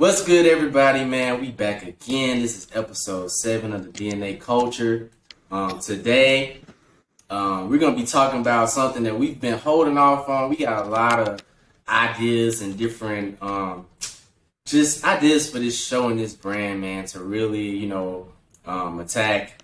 What's good, everybody, man? We back again. This is episode 7 of the DNA Culture. Today, we're going to be talking about something that we've been holding off on. We got a lot of ideas and different just ideas for this show and this brand, man, to really, attack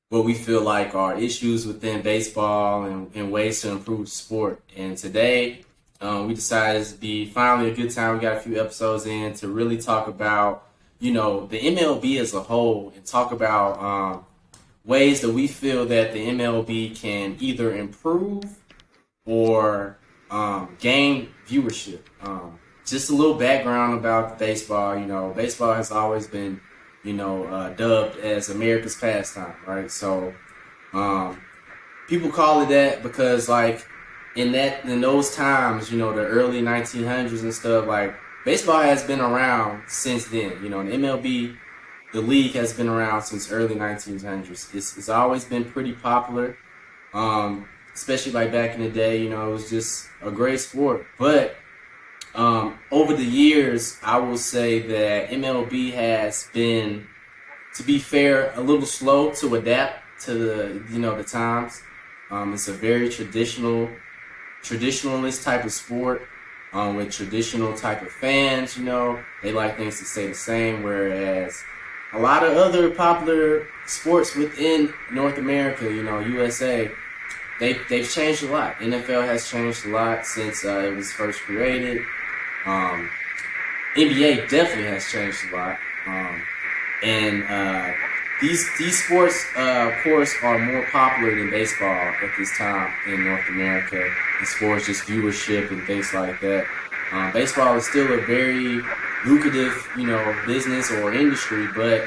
what we feel like are issues within baseball and ways to improve the sport. And today, we decided to be finally a good time. We got a few episodes in to really talk about, the MLB as a whole and talk about ways that we feel that the MLB can either improve or gain viewership. Just a little background about baseball. Baseball has always been, dubbed as America's pastime, right? So people call it that because, in those times, the early 1900s and stuff, baseball has been around since then. The MLB, the league has been around since early 1900s. It's always been pretty popular, especially back in the day. It was just a great sport. But over the years, I will say that MLB has been, to be fair, a little slow to adapt to the times. It's a very traditionalist type of sport with traditional type of fans. They like things to stay the same, whereas a lot of other popular sports within North America, USA, they've changed a lot. NFL has changed a lot since it was first created. NBA definitely has changed a lot. And these sports, of course, are more popular than baseball at this time in North America as far as just viewership and things like that. Baseball is still a very lucrative, business or industry, but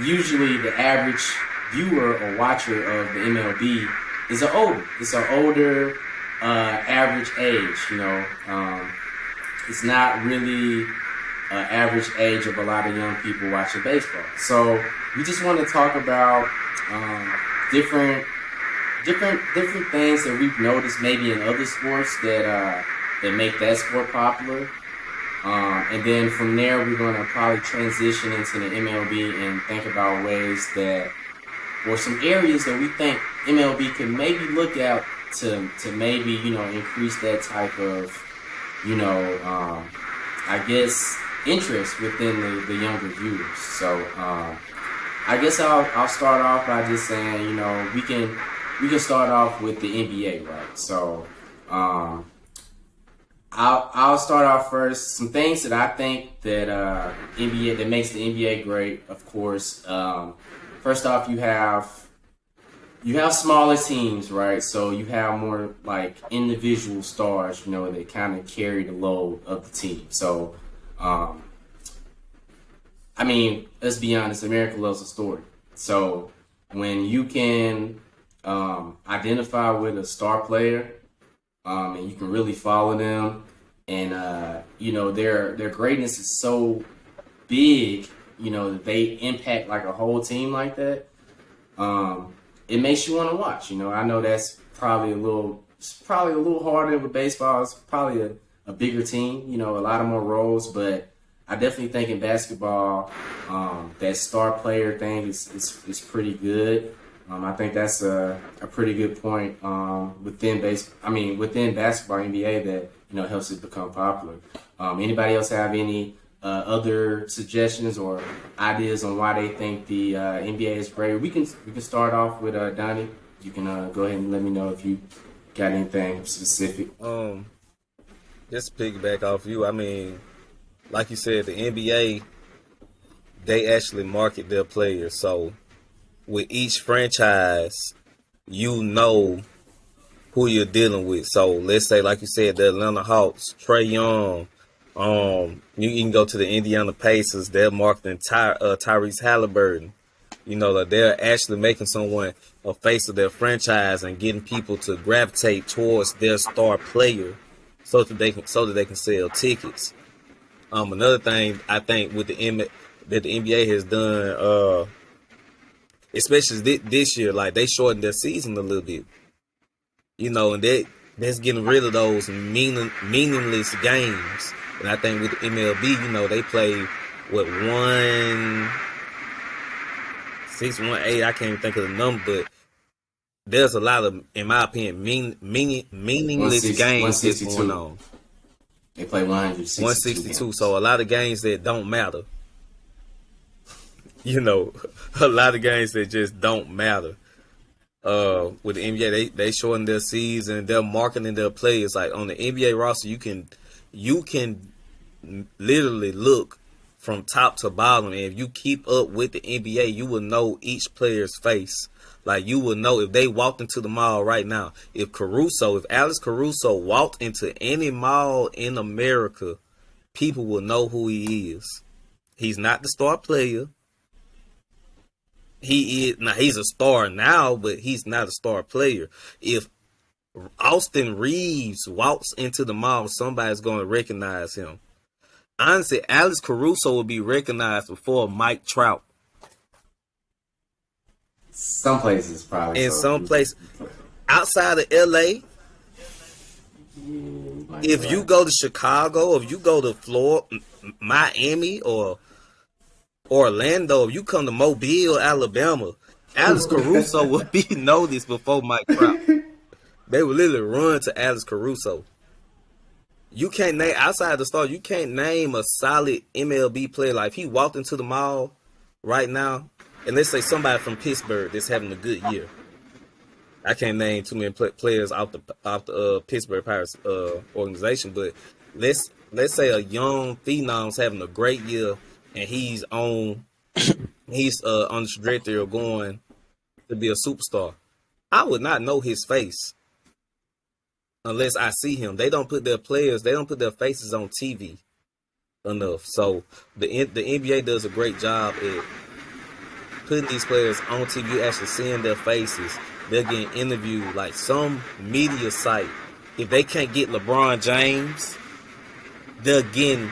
usually the average viewer or watcher of the MLB is an older average age. It's not really average age of a lot of young people watching baseball. So we just want to talk about different things that we've noticed maybe in other sports that make that sport popular. And then from there, we're going to probably transition into the MLB and think about ways that, or some areas that we think MLB could maybe look at to maybe, increase that type of, interest within the younger viewers. So I guess I'll start off by just saying, we can start off with the NBA, right? So I'll start off first. Some things that I think that NBA that makes the NBA great, of course. First off, you have smaller teams, right? So you have more individual stars, that kind of carry the load of the team. So, let's be honest, America loves a story. So when you can identify with a star player, and you can really follow them, and their greatness is so big, that they impact a whole team like that. It makes you want to watch. I know that's probably a little harder with baseball. It's probably a bigger team, a lot of more roles, but I definitely think in basketball, that star player thing is pretty good. I think that's a pretty good point within basketball NBA that helps it become popular. Anybody else have any other suggestions or ideas on why they think the NBA is great? We can start off with Donnie. You can go ahead and let me know if you got anything specific. Just to piggyback off you, like you said, the NBA, they actually market their players. So with each franchise, who you're dealing with. So let's say, like you said, the Atlanta Hawks, Trae Young. You can go to the Indiana Pacers. They're marketing Tyrese Halliburton. They're actually making someone a face of their franchise and getting people to gravitate towards their star player, so that they can sell tickets. Another thing I think with that the NBA has done, especially this year, they shortened their season a little bit. And that's getting rid of those meaningless games. And I think with the MLB, they play what 1-6, 1-8. I can't even think of the number, but there's a lot of, in my opinion, meaningless games that's going 162. on. They play 162. 162. So a lot of games that don't matter. A lot of games that just don't matter. With the NBA, they shorten their season. They're marketing their players. Like on the NBA roster, you can literally look from top to bottom. And if you keep up with the NBA, you will know each player's face. Like you will know if they walked into the mall right now. If Alex Caruso walked into any mall in America, people will know who he is. He's not the star player. He's a star now, but he's not a star player. If Austin Reeves walks into the mall, somebody's going to recognize him. Honestly, Alex Caruso will be recognized before Mike Trout. Some places probably. In some places outside of LA, if you go to Chicago, if you go to Florida, Miami, or Orlando, if you come to Mobile, Alabama, Alex Caruso will be noticed before Mike Trout. They will literally run to Alex Caruso. You can't name, outside the star, you can't name a solid MLB player. Like if he walked into the mall right now, and let's say somebody from Pittsburgh that's having a good year. I can't name too many players off the Pittsburgh Pirates organization, but let's say a young phenom's having a great year and he's on the trajectory of going to be a superstar. I would not know his face unless I see him. They don't put their faces on TV enough. So the NBA does a great job at putting these players on TV, actually seeing their faces. They're getting interviewed. Like some media site, if they can't get LeBron James, they're getting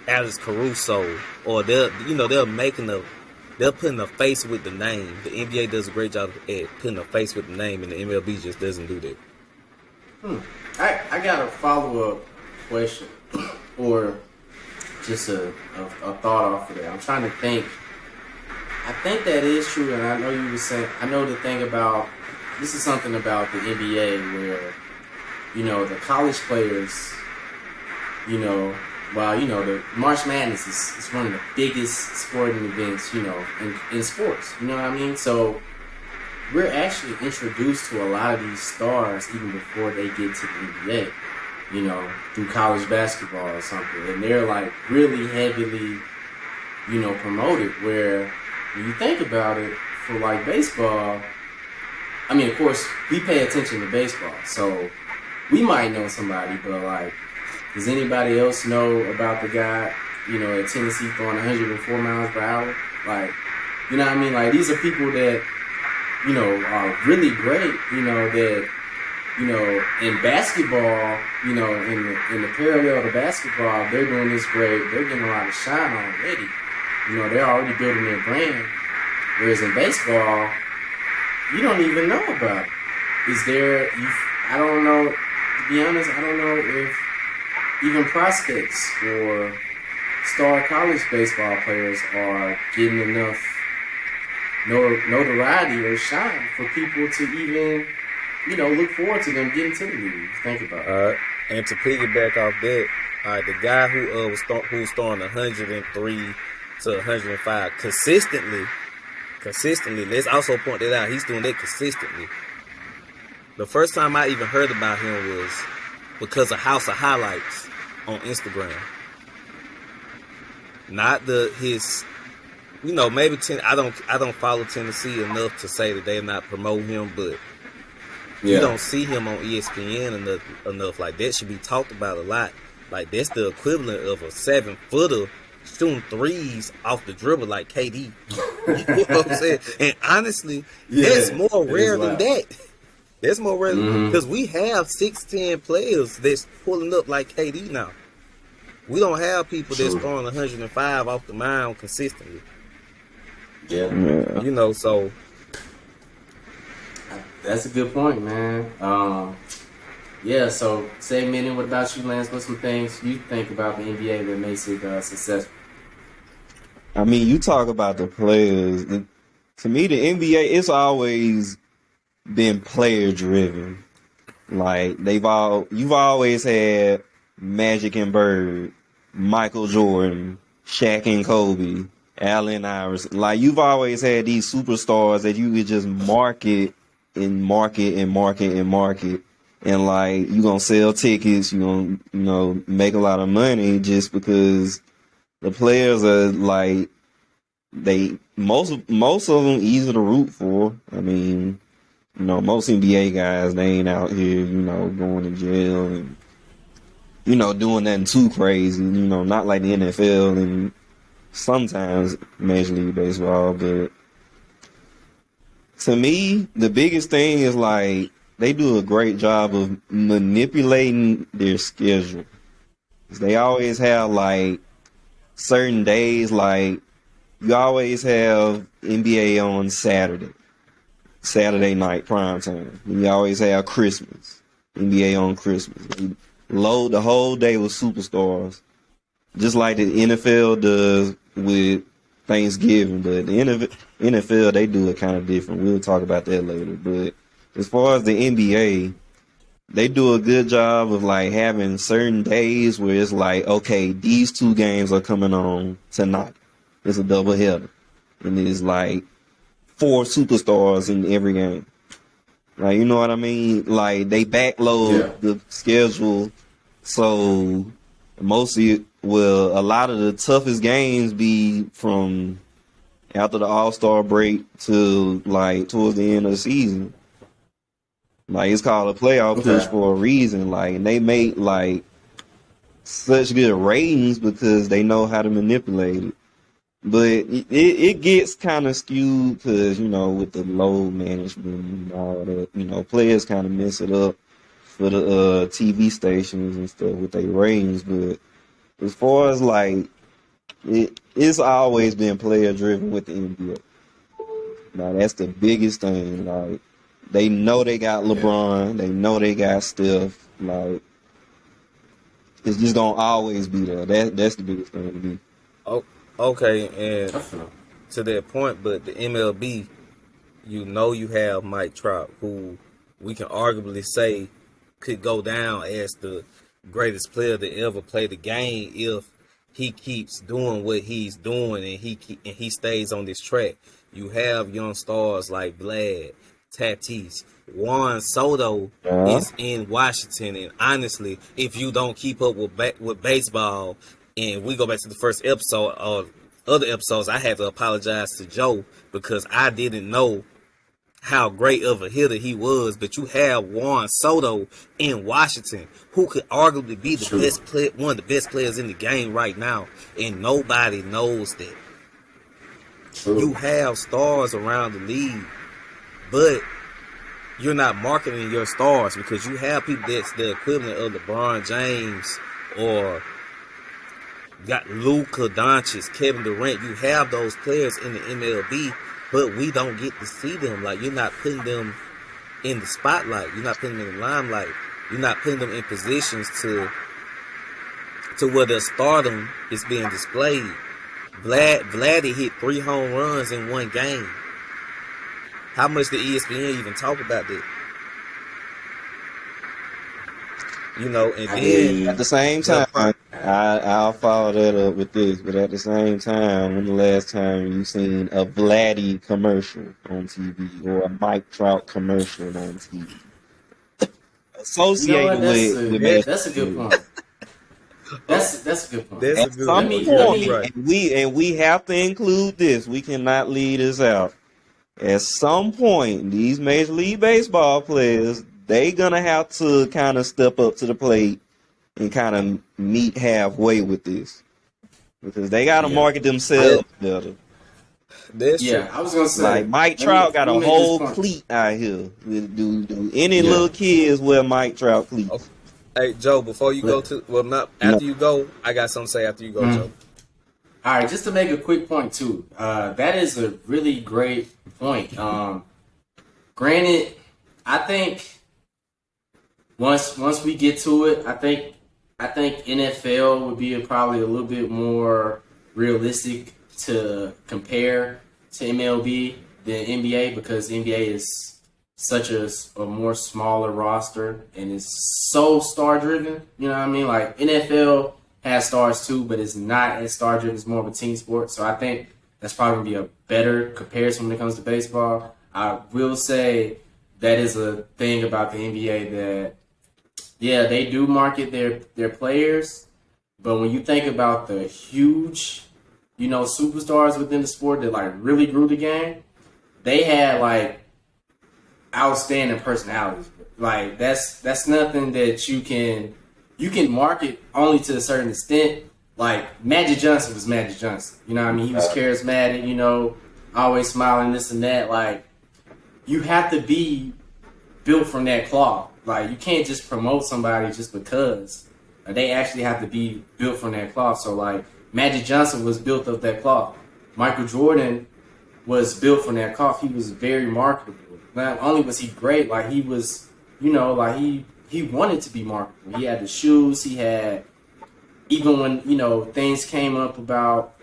Alex Caruso, or they're putting a face with the name. The NBA does a great job at putting a face with the name, and the MLB just doesn't do that. I got a follow-up question, or just a thought off of that. I'm trying to think. I think that is true, and I know you were saying. I know the thing about this is something about the NBA where, the college players, the March Madness is one of the biggest sporting events, in sports. You know what I mean? So we're actually introduced to a lot of these stars even before they get to the NBA, through college basketball or something. And they're like really heavily, promoted, where when you think about it, for like baseball, I mean, of course, we pay attention to baseball, so we might know somebody, but like, does anybody else know about the guy, at Tennessee throwing 104 miles per hour? Like, you know what I mean? Like, these are people that, are really great, that, in basketball, in the parallel to basketball, they're doing this great. They're getting a lot of shine already. They're already building their brand. Whereas in baseball, you don't even know about it. I don't know, to be honest, I don't know if even prospects or star college baseball players are getting enough notoriety or shine for people to even, look forward to them getting to the league. Think about it. And to piggyback off that, the guy who's throwing 103 to 105 consistently, let's also point that out, he's doing that consistently. The first time I even heard about him was because of House of Highlights on Instagram. Not maybe I don't follow Tennessee enough to say that they're not promoting him, but you don't see him on ESPN enough. Like, that should be talked about a lot. Like, that's the equivalent of a 7-footer shooting threes off the dribble like KD. You know what I'm saying? And honestly, that's more rare than that. That's more rare because we have 6'10" players that's pulling up like KD now. We don't have people that's throwing 105 off the mound consistently. Yeah. So that's a good point, man. Yeah, so segmenting, what about you, Lance? What's some things you think about the NBA that makes it successful? I mean, you talk about the players. To me, the NBA, it's always been player driven. Like you've always had Magic and Bird, Michael Jordan, Shaq and Kobe, Allen Iverson. Like you've always had these superstars that you could just market and market and market and market, and like you gonna sell tickets, you gonna make a lot of money just because the players are like they most of them easy to root for. I mean, most NBA guys, they ain't out here, going to jail and, doing nothing too crazy, not like the NFL and sometimes Major League Baseball. But to me, the biggest thing is like they do a great job of manipulating their schedule. They always have like certain days, like you always have NBA on Saturday night prime time. You always have Christmas, NBA on Christmas. You load the whole day with superstars, just like the NFL does with Thanksgiving. But the NFL, they do it kind of different. We'll talk about that later. But as far as the NBA, they do a good job of like having certain days where it's like, okay, these two games are coming on tonight. It's a doubleheader, and it's like 4 superstars in every game. Like, you know what I mean? Like, they backload the schedule, so mostly, a lot of the toughest games be from after the All-Star break to, like, towards the end of the season. Like, it's called a playoff push for a reason. Like, and they make, like, such good ratings because they know how to manipulate it. But it gets kind of skewed because, with the load management and all that, players kind of mess it up for the TV stations and stuff with their ratings. But as far as like, it's always been player driven with the NBA. Now, that's the biggest thing. Like, they know they got LeBron, they know they got Steph. Like, it's just going to always be there. That's the biggest thing to me. Oh, okay, and to that point, but the MLB, you have Mike Trout, who we can arguably say could go down as the greatest player to ever play the game if he keeps doing what he's doing and he stays on this track. You have young stars like Vlad, Tatis, Juan Soto is in Washington, and honestly, if you don't keep up with baseball, and we go back to the first episode or other episodes, I had to apologize to Joe because I didn't know how great of a hitter he was. But you have Juan Soto in Washington, who could arguably be the best player, one of the best players in the game right now, and nobody knows that. You have stars around the league, but you're not marketing your stars because you have people that's the equivalent of LeBron James or got Luka Doncic, Kevin Durant. You have those players in the MLB, but we don't get to see them. Like, you're not putting them in the spotlight. You're not putting them in the limelight. You're not putting them in positions to where their stardom is being displayed. Vladdy hit 3 home runs in one game. How much did ESPN even talk about that? And then at the same time, I'll follow that up with this. But at the same time, when the last time you seen a Vladdy commercial on TV or a Mike Trout commercial on TV associated with that's a good point. That's a good point. That's a good point. And we have to include this. We cannot leave this out. At some point, these Major League Baseball players, they gonna have to kind of step up to the plate and kind of meet halfway with this because they gotta market themselves better. That's true. I was gonna say, like Mike Trout got a whole cleat out here. Do any little kids wear Mike Trout cleats? Okay. Hey Joe, before you go to you go, I got something to say after you go, Joe. All right, just to make a quick point too. That is a really great point. Granted, I think once we get to it, I think NFL would be probably a little bit more realistic to compare to MLB than NBA because the NBA is such a more smaller roster and is so star driven. You know what I mean? Like NFL has stars too, but it's not as star driven. It's more of a team sport. So I think that's probably gonna be a better comparison when it comes to baseball. I will say that is a thing about the NBA that yeah, they do market their players, but when you think about the huge, superstars within the sport that like really grew the game, they had like outstanding personalities. Like that's nothing that you can market only to a certain extent. Like Magic Johnson was Magic Johnson. You know what I mean? He was charismatic, always smiling, this and that. Like you have to be built from that cloth. Like you can't just promote somebody just because. They actually have to be built from that cloth. So like Magic Johnson was built of that cloth. Michael Jordan was built from that cloth. He was very marketable. Not only was he great, like he was, like he wanted to be marketable. He had the shoes. He had, even when, things came up about,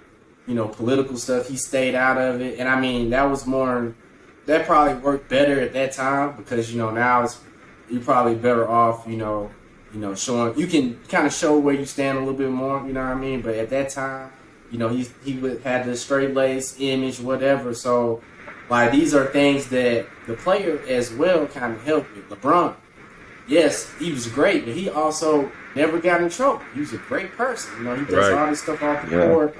political stuff, he stayed out of it. And I mean, that probably worked better at that time because, now you're probably better off, showing, you can kind of show where you stand a little bit more, you know what I mean? But at that time, he had the straight lace image, whatever. So, like, these are things that the player as well kind of helped with. LeBron, yes, he was great, but he also never got in trouble. He was a great person. He does all this stuff off the court,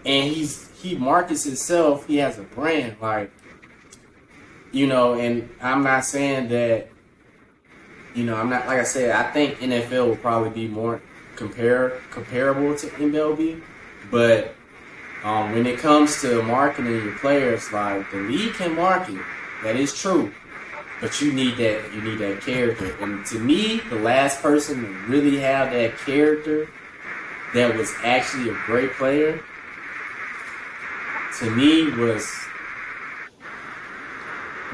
and he markets himself. He has a brand, like, and I'm not saying that, I'm not, like I said, I think NFL will probably be more comparable to MLB, but when it comes to marketing your players, like the league can market, that is true, but you need that character. And to me, the last person to really have that character that was actually a great player, to me was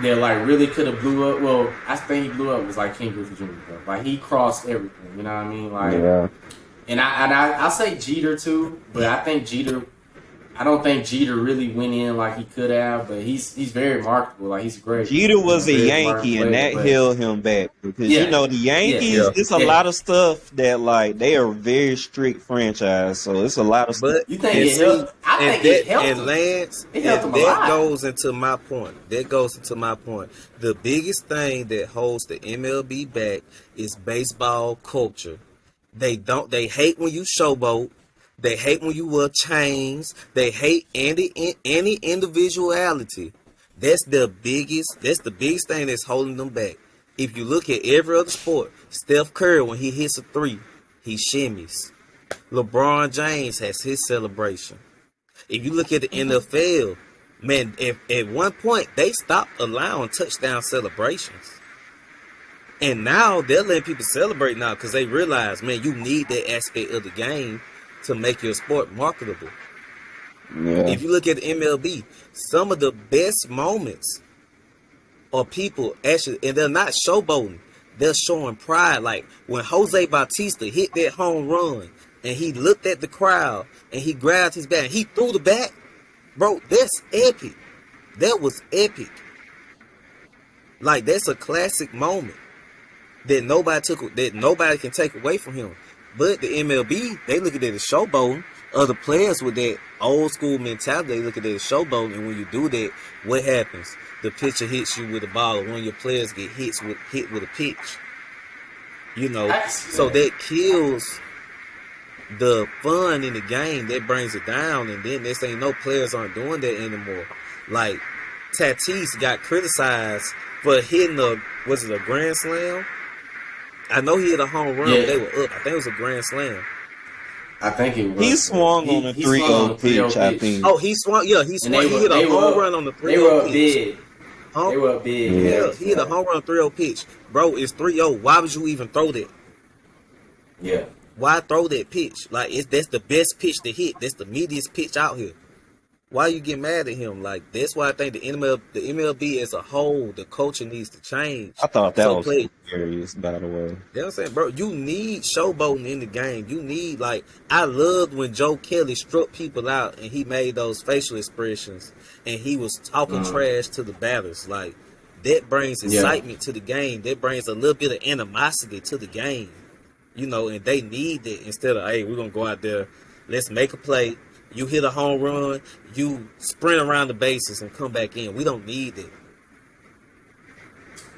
that like really could have blew up. Well, I think he blew up was like King Griffey Jr. Bro. Like he crossed everything. You know what I mean? Like, Yeah. And I say Jeter too, but I don't think Jeter really went in like he could have. But he's very marketable. Like he's great. Jeter was a very Yankee, and that but- held him back because Yeah. the Yankees. Yeah. It's a lot of stuff that like they are a very strict franchise, so it's a lot of stuff. But You think and it helped? I think it helped and him. Lance, It helped and him a that lot. goes into my point. The biggest thing that holds the MLB back is baseball culture. They hate when you showboat. They hate when you wear chains. They hate any individuality. That's the biggest thing that's holding them back. If you look at every other sport, Steph Curry, when he hits a three, he shimmies. LeBron James has his celebration. If you look at the NFL, man, at one point they stopped allowing touchdown celebrations. And now they're letting people celebrate now because they realize, man, you need that aspect of the game to make your sport marketable. Yeah. If you look at the MLB, some of the best moments are people actually, and they're not showboating, they're showing pride. Like when Jose Bautista hit that home run and he looked at the crowd and he grabbed his bat and he threw the bat, bro, that's epic. That was epic. Like that's a classic moment that nobody can take away from him. But the MLB, they look at it as showboating. Other players with that old school mentality, they look at it as showboating. And when you do that, what happens? The pitcher hits you with a ball, or one of your players get hit with a pitch. So that kills the fun in the game. That brings it down. And then they say no players aren't doing that anymore. Like Tatis got criticized for hitting a grand slam? I know he hit a home run, but they were up. I think it was a grand slam. I think it was. He swung on a 3-0 pitch, I think. Oh, he swung. Yeah, he swung. He hit a home run on the 3-0 pitch. They were up big. Huh? They were up big. Yeah, he hit a home run 3-0 pitch. Bro, it's 3-0. Why would you even throw that? Yeah. Why throw that pitch? Like, that's the best pitch to hit. That's the meatiest pitch out here. Why you get mad at him? Like, that's why I think the MLB as a whole, the culture needs to change. I thought that So was play. hilarious, by the way. You know what I'm saying, bro? You need showboating in the game. You need, like, I loved when Joe Kelly struck people out and he made those facial expressions and he was talking trash to the batters. Like, that brings excitement to the game. That brings a little bit of animosity to the game. You know, and they need that instead of, hey, we're going to go out there, let's make a play. You hit a home run, you sprint around the bases and come back in. We don't need that.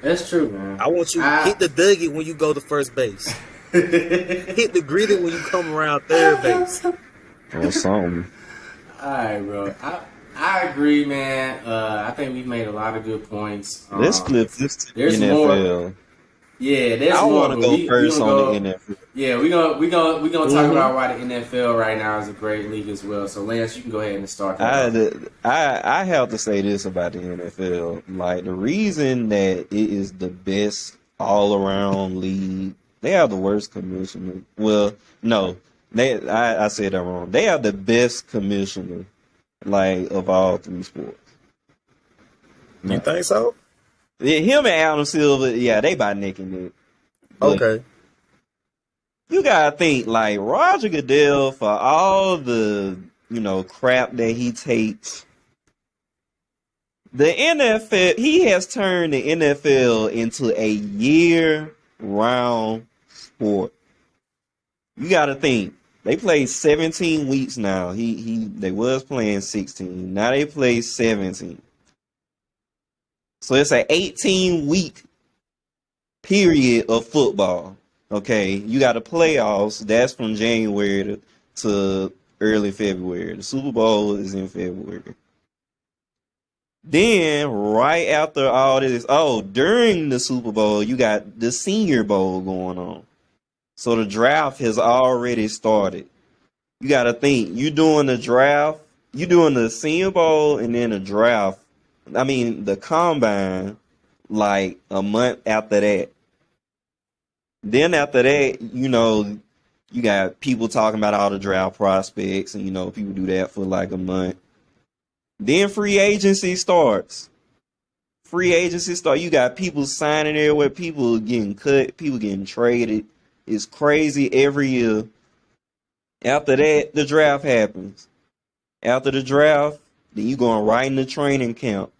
That's true, man. I want you to hit the Dougie when you go to first base. Hit the gritty when you come around third base. Or something. All right, bro. I agree, man. I think we've made a lot of good points. Let's flip this to there's NFL. More. Yeah, there's I more. want to go first on the NFL. Yeah, we're gonna talk about why the NFL right now is a great league as well. So Lance, you can go ahead and start. I have to say this about the NFL. Like, the reason that it is the best all around league, they have the worst commissioner. Well, no, I said that wrong. They have the best commissioner, like, of all three sports. You think so? Him and Adam Silver, yeah, they by neck and neck. But Okay. you gotta think, like, Roger Goodell, for all the, crap that he takes, the NFL, he has turned the NFL into a year-round sport. You gotta think, they play 17 weeks now. They was playing 16. Now they play 17. So it's an 18-week period of football. Okay, you got the playoffs. That's from January to early February. The Super Bowl is in February. Then, right after all this, during the Super Bowl, you got the Senior Bowl going on. So the draft has already started. You got to think, you doing the draft, you doing the Senior Bowl and then the draft. I mean, the combine, like, a month after that. Then after that, you got people talking about all the draft prospects, and, people do that for like a month. Then free agency starts. You got people signing everywhere, people getting cut, people getting traded. It's crazy every year. After that, the draft happens. After the draft, then you going right into training camp.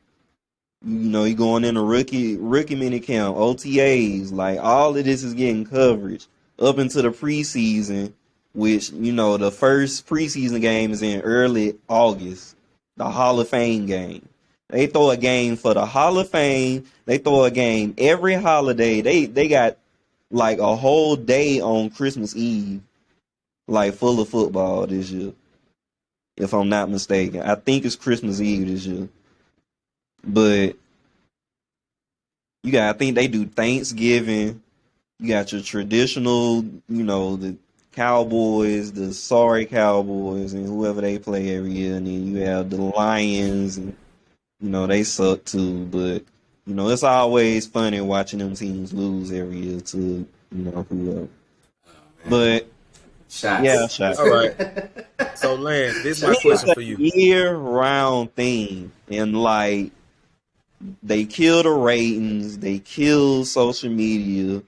You going in a rookie mini camp, OTAs, like, all of this is getting coverage up into the preseason, which, the first preseason game is in early August, the Hall of Fame game. They throw a game for the Hall of Fame. They throw a game every holiday. They got like a whole day on Christmas Eve, like, full of football this year, if I'm not mistaken. I think it's Christmas Eve this year. But I think they do Thanksgiving. You got your traditional, the Cowboys, the sorry Cowboys, and whoever they play every year. And then you have the Lions, and, they suck too. But, it's always funny watching them teams lose every year to, whoever. But, shots. Yeah, shots. All right. So, Lance, this is my question for you. Year-round thing. And, like, they kill the ratings. They kill social media.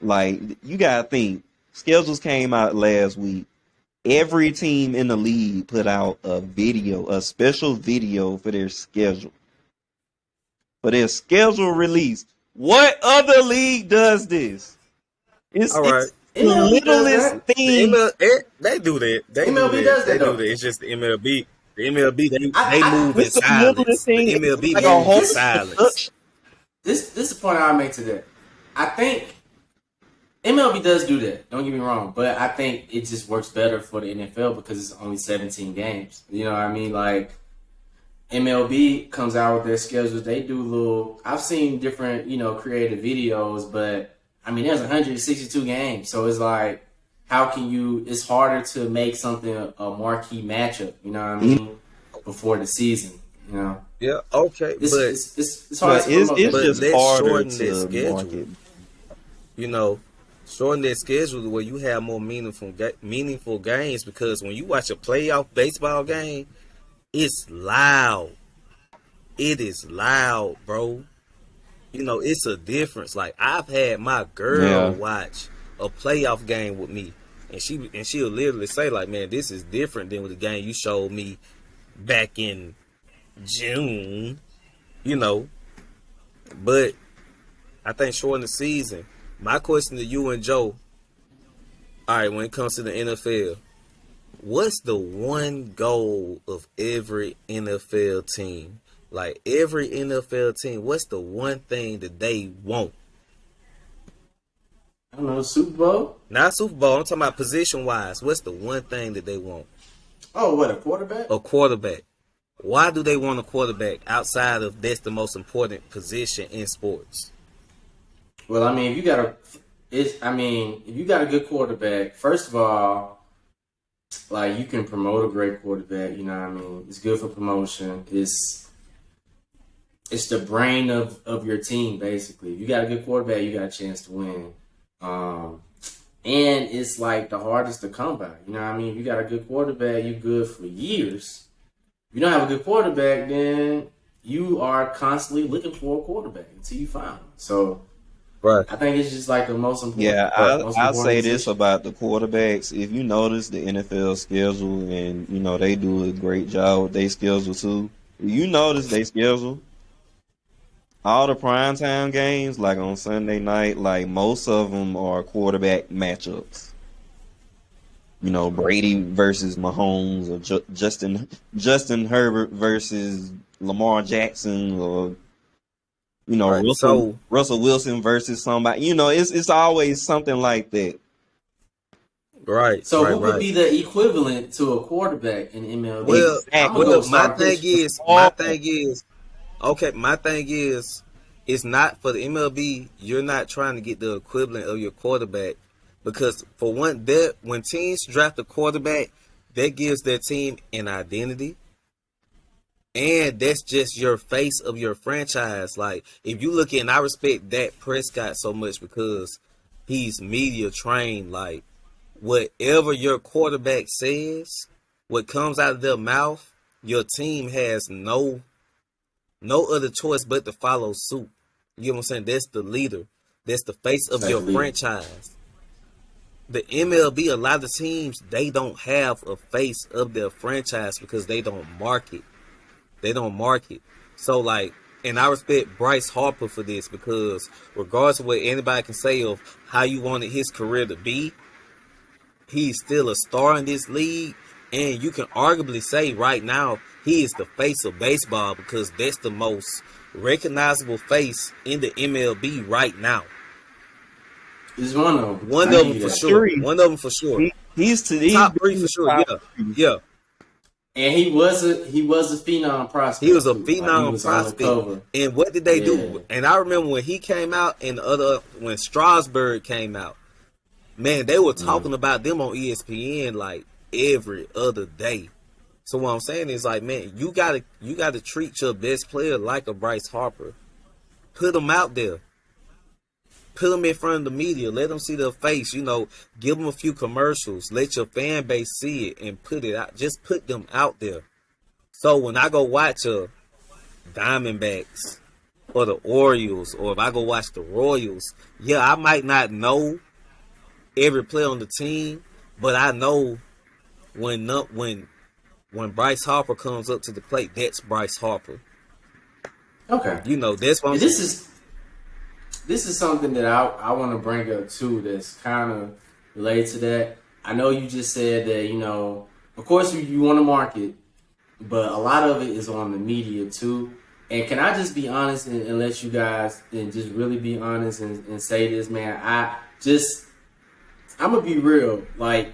Like, you gotta think. Schedules came out last week. Every team in the league put out a special video for their schedule. For their schedule release. What other league does this? It's, All right. it's the littlest thing. They do that. MLB does that, They do though. that. It's just the MLB. The MLB, they I- move in It's the littlest silence. thing. The MLB Like moves a in whole silence. This is the point I'll make to that. I think MLB does do that. Don't get me wrong, but I think it just works better for the NFL because it's only 17 games. You know what I mean? Like, MLB comes out with their schedules. They do little. I've seen different, creative videos, but I mean, there's 162 games, so it's like, how can you? It's harder to make something a marquee matchup. You know what I mean? Before the season, Yeah, okay, It's But hard. it's just let's harder shorten that to schedule. market. Shorten that schedule where you have more meaningful games, because when you watch a playoff baseball game, it's loud. It is loud, bro. It's a difference. Like I've had my girl Yeah. watch a playoff game with me, and she'll literally say like, "Man, this is different than with the game you showed me back in June." You know, but I think short in the season. My question to you and Joe, all right, when it comes to the NFL, what's the one goal of every NFL team? Like every NFL team, what's the one thing that they want? I don't know, Super Bowl? Not Super Bowl. I'm talking about position wise. What's the one thing that they want? Oh, what, a quarterback? A quarterback. Why do they want a quarterback outside of that's the most important position in sports? Well, I mean, if you got a good quarterback, first of all, like you can promote a great quarterback. You know what I mean? It's good for promotion. It's the brain of your team, basically. If you got a good quarterback, you got a chance to win. And it's like the hardest to come by. You know what I mean? If you got a good quarterback, you're good for years. If you don't have a good quarterback, then you are constantly looking for a quarterback until you find one. So Right. I think it's just like the most important. Yeah, most I'll important say this position. about the quarterbacks. If you notice the NFL schedule, and they do a great job with their schedule too. If you notice they schedule all the primetime games, like on Sunday night, like most of them are quarterback matchups. Brady versus Mahomes, or Justin Herbert versus Lamar Jackson, or Right. Russell So Russell Wilson versus somebody. It's always something like that. right, So right, who would right. be the equivalent to a quarterback in MLB? Well, I'm gonna go Exactly. my start a thing picture. is, Oh, okay. My thing is, it's not for the MLB. You're not trying to get the equivalent of your quarterback because for one, that when teams draft a quarterback, that gives their team an identity, and that's just your face of your franchise. Like if you look at, and I respect Dak Prescott so much because he's media trained. Like whatever your quarterback says, what comes out of their mouth, your team has no other choice but to follow suit. You know what I'm saying? That's the leader. That's the face It's of like your the leader. franchise. The MLB, a lot of teams, they don't have a face of their franchise because they don't market. They don't market. So like, and I respect Bryce Harper for this because regardless of what anybody can say of how you wanted his career to be, he's still a star in this league, and you can arguably say right now he is the face of baseball because that's the most recognizable face in the MLB right now. He's one of them. One I of give them you for that. sure. three. One of them for sure. He's Top three been for the sure. top Yeah, three. yeah. And he was a phenom He prospect was a too. Like he phenom was on the prospect. cover. And what did they Yeah. do? And I remember when he came out and the other when Strasburg came out, man, they were Mm. talking about them on ESPN like every other day. So what I'm saying is like, man, you gotta treat your best player like a Bryce Harper. Put them out there. Put them in front of the media. Let them see their face. Give them a few commercials. Let your fan base see it and put it out. Just put them out there. So when I go watch a Diamondbacks or the Orioles, or if I go watch the Royals, yeah, I might not know every player on the team, but I know when when Bryce Harper comes up to the plate, that's Bryce Harper. Okay. That's what I'm And saying. this is something that I want to bring up too. That's kind of related to that. I know you just said that of course you want to market, but a lot of it is on the media too. And can I just be honest and let you guys and just really be honest and say this, man? I'm gonna be real. Like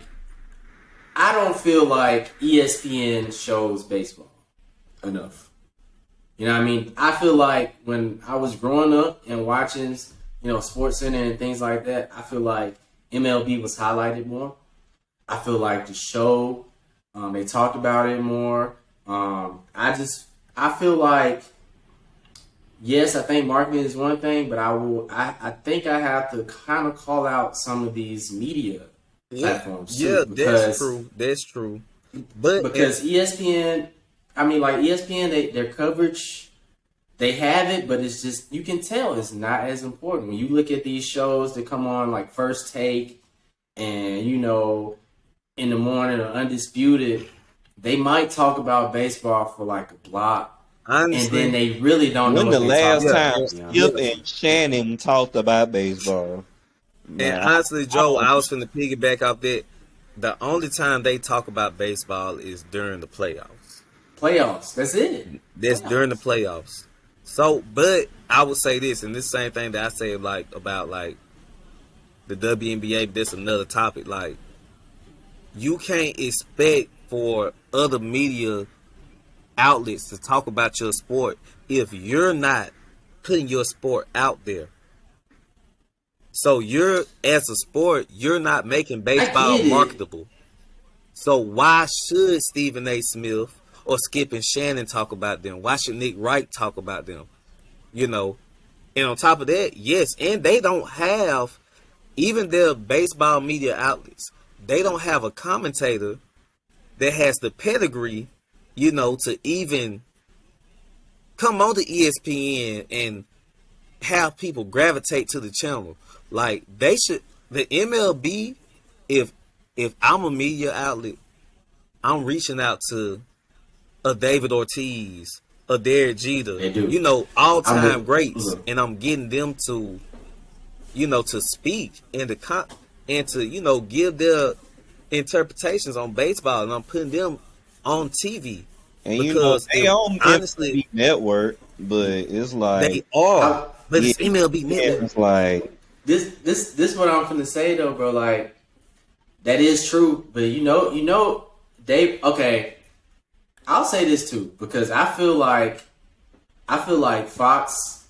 I don't feel like ESPN shows baseball enough. You know what I mean? I feel like when I was growing up and watching, Sports Center and things like that, I feel like MLB was highlighted more. I feel like the show, they talked about it more. I feel like, yes, I think marketing is one thing, but I think I have to kind of call out some of these media Yeah, platforms yeah, too, that's because true. That's true. But because ESPN, I mean, like ESPN, their coverage, they have it, but it's just you can tell it's not as important. When you look at these shows that come on like First Take and in the morning or Undisputed, they might talk about baseball for like a block, and Honestly, then they really don't know When what the they last talking time about. To be honest. Skip and Shannon talked about baseball? and Man, honestly, I Joe, don't. I was finna piggyback off that. The only time they talk about baseball is during the playoffs. Playoffs, that's it. That's during the Playoffs. playoffs. So, but I would say this, and this same thing that I say like about like the WNBA. That's another topic. Like you can't expect for other media outlets to talk about your sport if you're not putting your sport out there. So you're as a sport, you're not making I baseball get it. marketable. So why should Stephen A. Smith or Skip and Shannon talk about them? Why should Nick Wright talk about them? You know, and on top of that, yes, and they don't have even their baseball media outlets. They don't have a commentator that has the pedigree, to even come on to ESPN and have people gravitate to the channel. Like they should, the MLB. If I'm a media outlet, I'm reaching out to a David Ortiz, a Derek Jeter, They do. all I'm time with, greats, look, and I'm getting them to speak and to give their interpretations on baseball, and I'm putting them on TV And because they own honestly MLB Network, but it's they like, are, I, but yeah, it's MLB Network. it's like, this what I'm finna say though, bro. Like that is true, but they okay. I'll say this too because I feel like Fox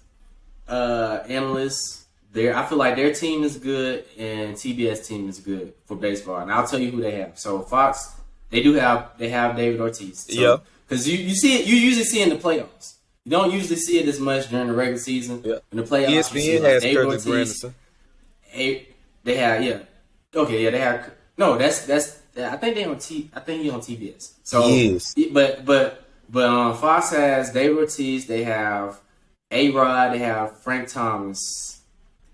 analysts. I feel like their team is good and TBS team is good for baseball, and I'll tell you who they have. So Fox, they have David Ortiz. So, Yeah. because you see it, you usually see it in the playoffs. You don't usually see it as much during the regular season. Yeah. In the playoffs, you see ESPN like has David Curtis Ortiz. Granderson. They have okay, they have no. That's I think they on I think he's on TBS. So, He is. but Fox has David Ortiz. They have A-Rod. They have Frank Thomas.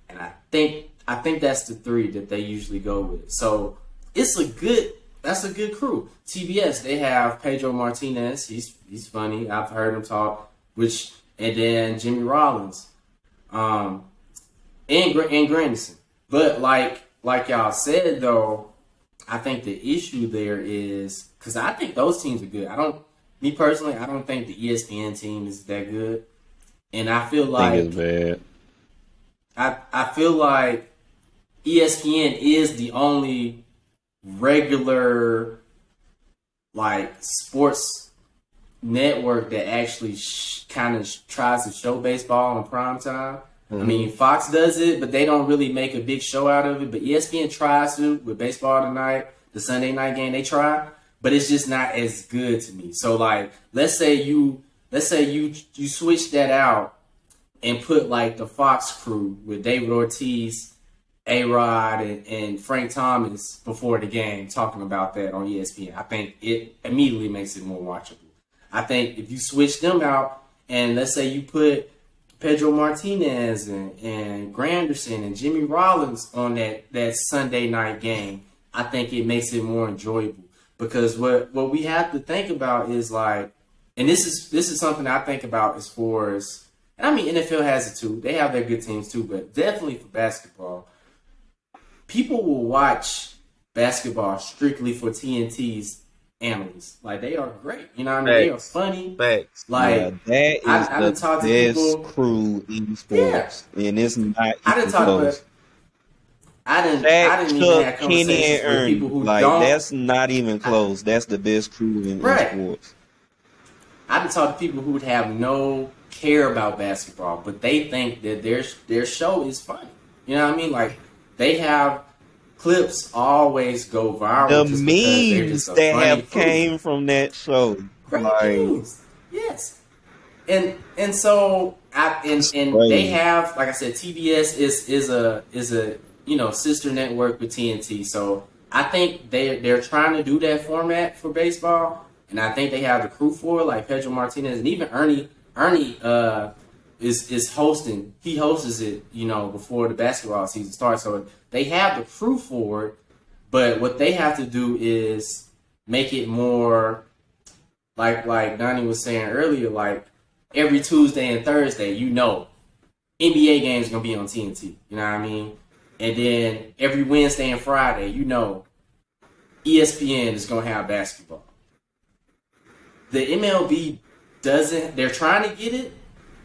And I think that's the three that they usually go with. So that's a good crew. TBS, they have Pedro Martinez. He's funny. I've heard him talk. And then Jimmy Rollins, and Grandison. But like y'all said though, I think the issue there is because I think those teams are good. Me personally, I don't think the ESPN team is that good, and I feel I like think it's bad. I feel like ESPN is the only regular like sports network that actually kind of tries to show baseball on prime time. I mean, Fox does it, but they don't really make a big show out of it. But ESPN tries to with baseball tonight, the Sunday night game. They try, but it's just not as good to me. So like, let's say you switch that out and put like the Fox crew with David Ortiz, A-Rod, and Frank Thomas before the game talking about that on ESPN. I think it immediately makes it more watchable. I think if you switch them out and let's say you put Pedro Martinez and Granderson and Jimmy Rollins on that Sunday night game, I think it makes it more enjoyable. Because what we have to think about is like, and this is something I think about as far as, and I mean, NFL has it too. They have their good teams too, but definitely for basketball, people will watch basketball strictly for TNT's analysts. Like they are great. You know what I mean? They are funny. Facts. Like That is I done the talked to best people. crew in sports, and it's not I didn't even talk close. about. I didn't Shaq, even have Chuck, Kenny, conversations and with people Ernie, who like don't. that's not even close. That's the best crew in Right. sports. I done talked to people who would have no care about basketball, but they think that their show is funny. You know what I mean? Like they have clips always go viral The just because they're memes just a that funny have crew. came from that show, Great like memes. Yes. And so and they crazy. have, like I said, TBS is a sister network with TNT. So I think they're trying to do that format for baseball, and I think they have the crew for it, like Pedro Martinez and even Ernie is hosting. He hosts it, before the basketball season starts. So they have the crew for it, but what they have to do is make it more like Donnie was saying earlier, like every Tuesday and Thursday, NBA games gonna be on TNT. You know what I mean? And then every Wednesday and Friday, ESPN is gonna have basketball. The MLB doesn't. They're trying to get it,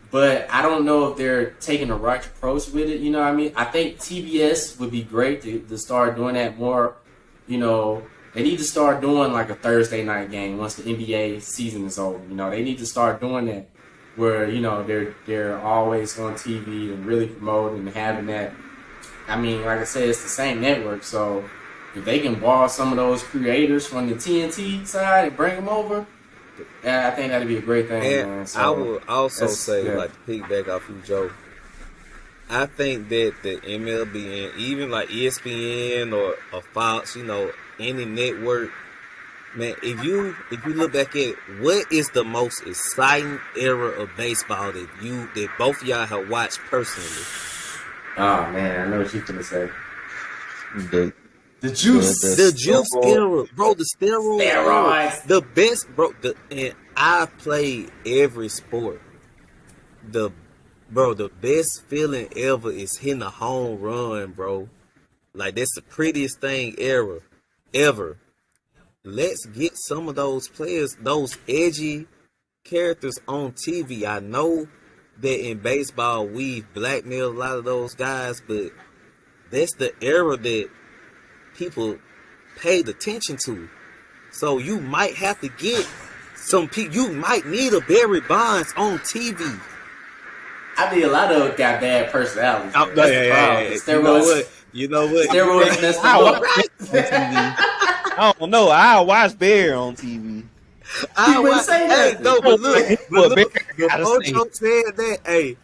but I don't know if they're taking the right approach with it. You know what I mean? I think TBS would be great to start doing that more. They need to start doing like a Thursday night game once the NBA season is over. They need to start doing that where they're always on TV and really promoting and having that. I mean, like I said, it's the same network, so if they can borrow some of those creators from the TNT side and bring them over, I think that'd be a great thing. And man. So, I would also say, like, to piggyback off you, Joe, I think that the MLB and even like ESPN or Fox, any network, man, if you look back at what is the most exciting era of baseball that both of y'all have watched personally. Oh man, I know what you're gonna say. The juice. The juice era, bro, the steroids. Steroids. The best, bro. And I played every sport. The best feeling ever is hitting a home run, bro. Like, that's the prettiest thing ever. Let's get some of those players, those edgy characters on TV. I know that in baseball we've blackmailed a lot of those guys, but that's the era that people paid attention to. So you might have to get some people. You might need a Barry Bonds on TV. I mean, a lot of them got bad personalities. Oh, That's the problem. You know what? Steroids messed them up. I don't know. I watch Bear on TV. Wouldn't say that.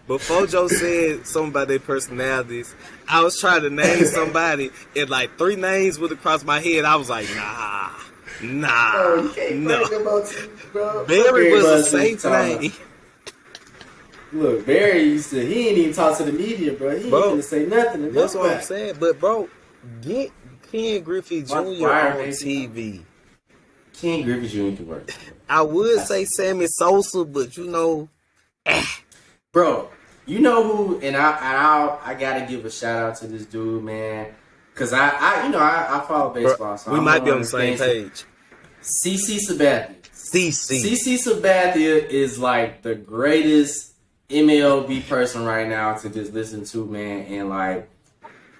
Before Joe said something about their personalities, I was trying to name somebody, and like 3 names would have crossed my head. I was like, nah. Bro, you can't bring them on TV, bro. Barry was a safe name. Look, Barry he ain't even talk to the media, bro. He ain't gonna say nothing. That's what I'm saying. But bro, get Ken Griffey Jr. on TV. Ken Griffey Jr. can work. I would say Sammy Sosa, but bro, you know who? And I gotta give a shout out to this dude, man, because I follow baseball. Bro, so we might be on the same page. CC Sabathia. CC Sabathia is like the greatest MLB person right now to just listen to, man, and like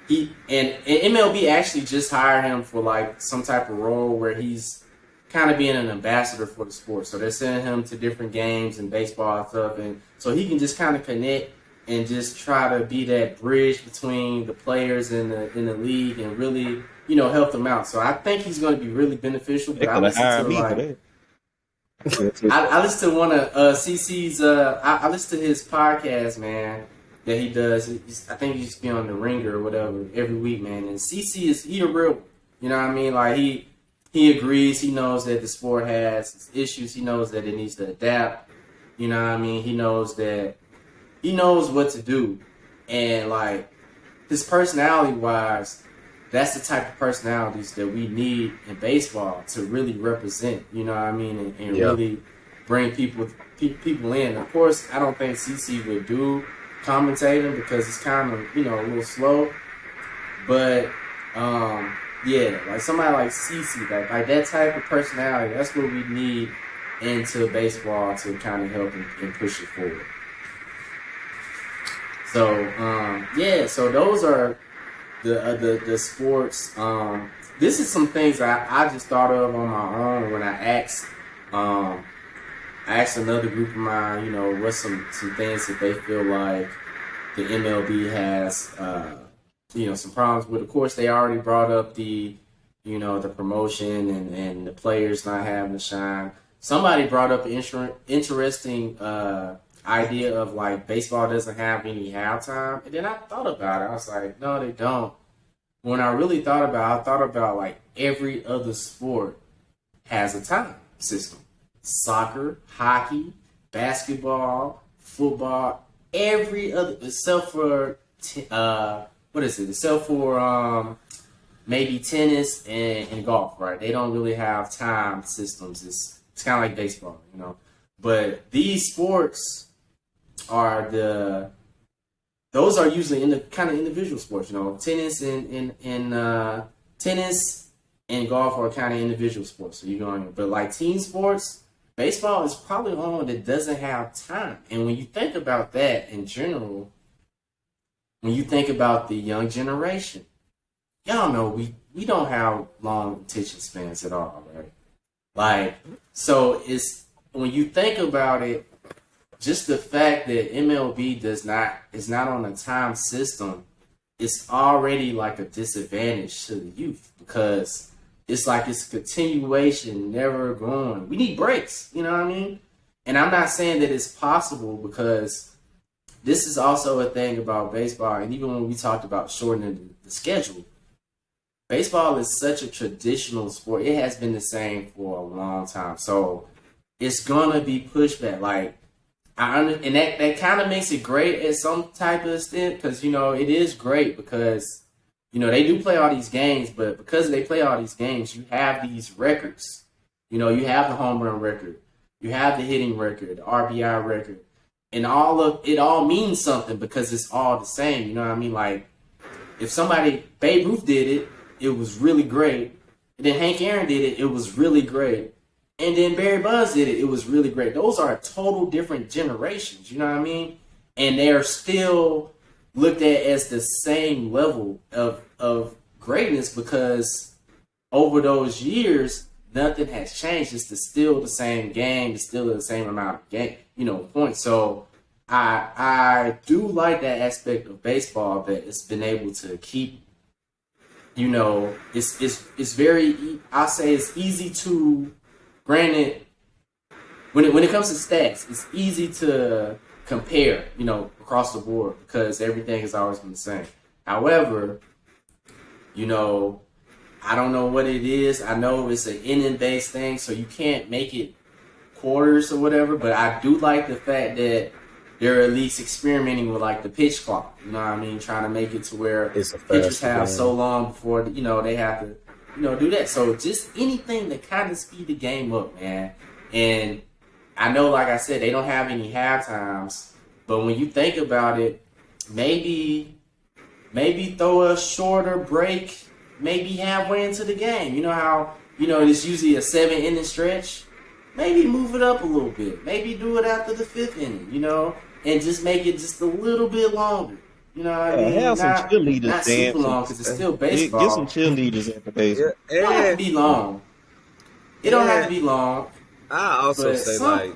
and MLB actually just hired him for like some type of role where he's kind of being an ambassador for the sport. So they're sending him to different games and baseball and stuff, and so he can just kind of connect and just try to be that bridge between the players in the league and really help them out. So I think he's going to be really beneficial. But I listen to one of CC's. I listen to his podcast, man, that he does. I think he used to be on the Ringer or whatever every week, man. And CC he a real one. You know what I mean? Like he agrees. He knows that the sport has issues. He knows that it needs to adapt. You know what I mean? He knows what to do. And like his personality wise, that's the type of personalities that we need in baseball to really represent. You know what I mean? And really bring people in. Of course, I don't think CC would do commentating because it's kind of a little slow. But yeah, like somebody like CC, like that type of personality, that's what we need into baseball to kind of help and push it forward. So so those are the sports. This is some things I just thought of on my own when I asked another group of mine, what's some things that they feel like the MLB has some problems with. Of course, they already brought up the promotion and the players not having to shine. Somebody brought up an interesting idea of like baseball doesn't have any halftime, and then I thought about it. I was like, no, they don't. When I thought about like every other sport has a time system. soccer, hockey, basketball, football, every other except for what is it? Except for maybe tennis and golf, right? They don't really have time systems. It's kind of like baseball, you know. But these sports are those are usually in the kind of individual sports, you know. Tennis and golf are kind of individual sports. So you're going, but like team sports, baseball is probably the only one that doesn't have time. And when you think about that in general, when you think about the young generation, y'all know we don't have long attention spans at all, right? Like, so it's when you think about it, just the fact that MLB is not on a time system, it's already like a disadvantage to the youth because it's like it's a continuation, never growing. We need breaks, you know what I mean? And I'm not saying that it's possible because this is also a thing about baseball. And even when we talked about shortening the schedule, baseball is such a traditional sport. It has been the same for a long time. So it's going to be pushback. Like, and that kind of makes it great at some type of extent because, you know, it is great because, you know, they do play all these games, but because they play all these games, you have these records. You know, you have the home run record, you have the hitting record, the RBI record, and it all means something because it's all the same. You know what I mean? Like, if Babe Ruth did it, it was really great. And then Hank Aaron did it, it was really great. And then Barry Bonds did it, it was really great. Those are total different generations, you know what I mean? And they are still looked at as the same level of greatness because over those years, nothing has changed. It's still the same game. It's still the same amount of game, you know, points. So I do like that aspect of baseball that it's been able to keep, you know, it's very, I'll say it's easy to, granted, when it comes to stats, it's easy to compare, you know, across the board because everything has always been the same. However, you know, I don't know what it is. I know it's an inning-based thing, so you can't make it quarters or whatever, but I do like the fact that they're at least experimenting with, like, the pitch clock. You know what I mean? Trying to make it to where pitchers have so long before, you know, they have to, you know, do that. So just anything to kind of speed the game up, man. And I know, like I said, they don't have any half times, but when you think about it, maybe throw a shorter break, maybe halfway into the game. You know how, you know, it's usually a 7-inning stretch. Maybe move it up a little bit. Maybe do it after the 5th inning, you know, and just make it just a little bit longer. You know what I mean? Have some cheerleaders not super long because it's still baseball. Get some cheerleaders at the baseball. It don't have to be long. It don't have to be long. I also say, like,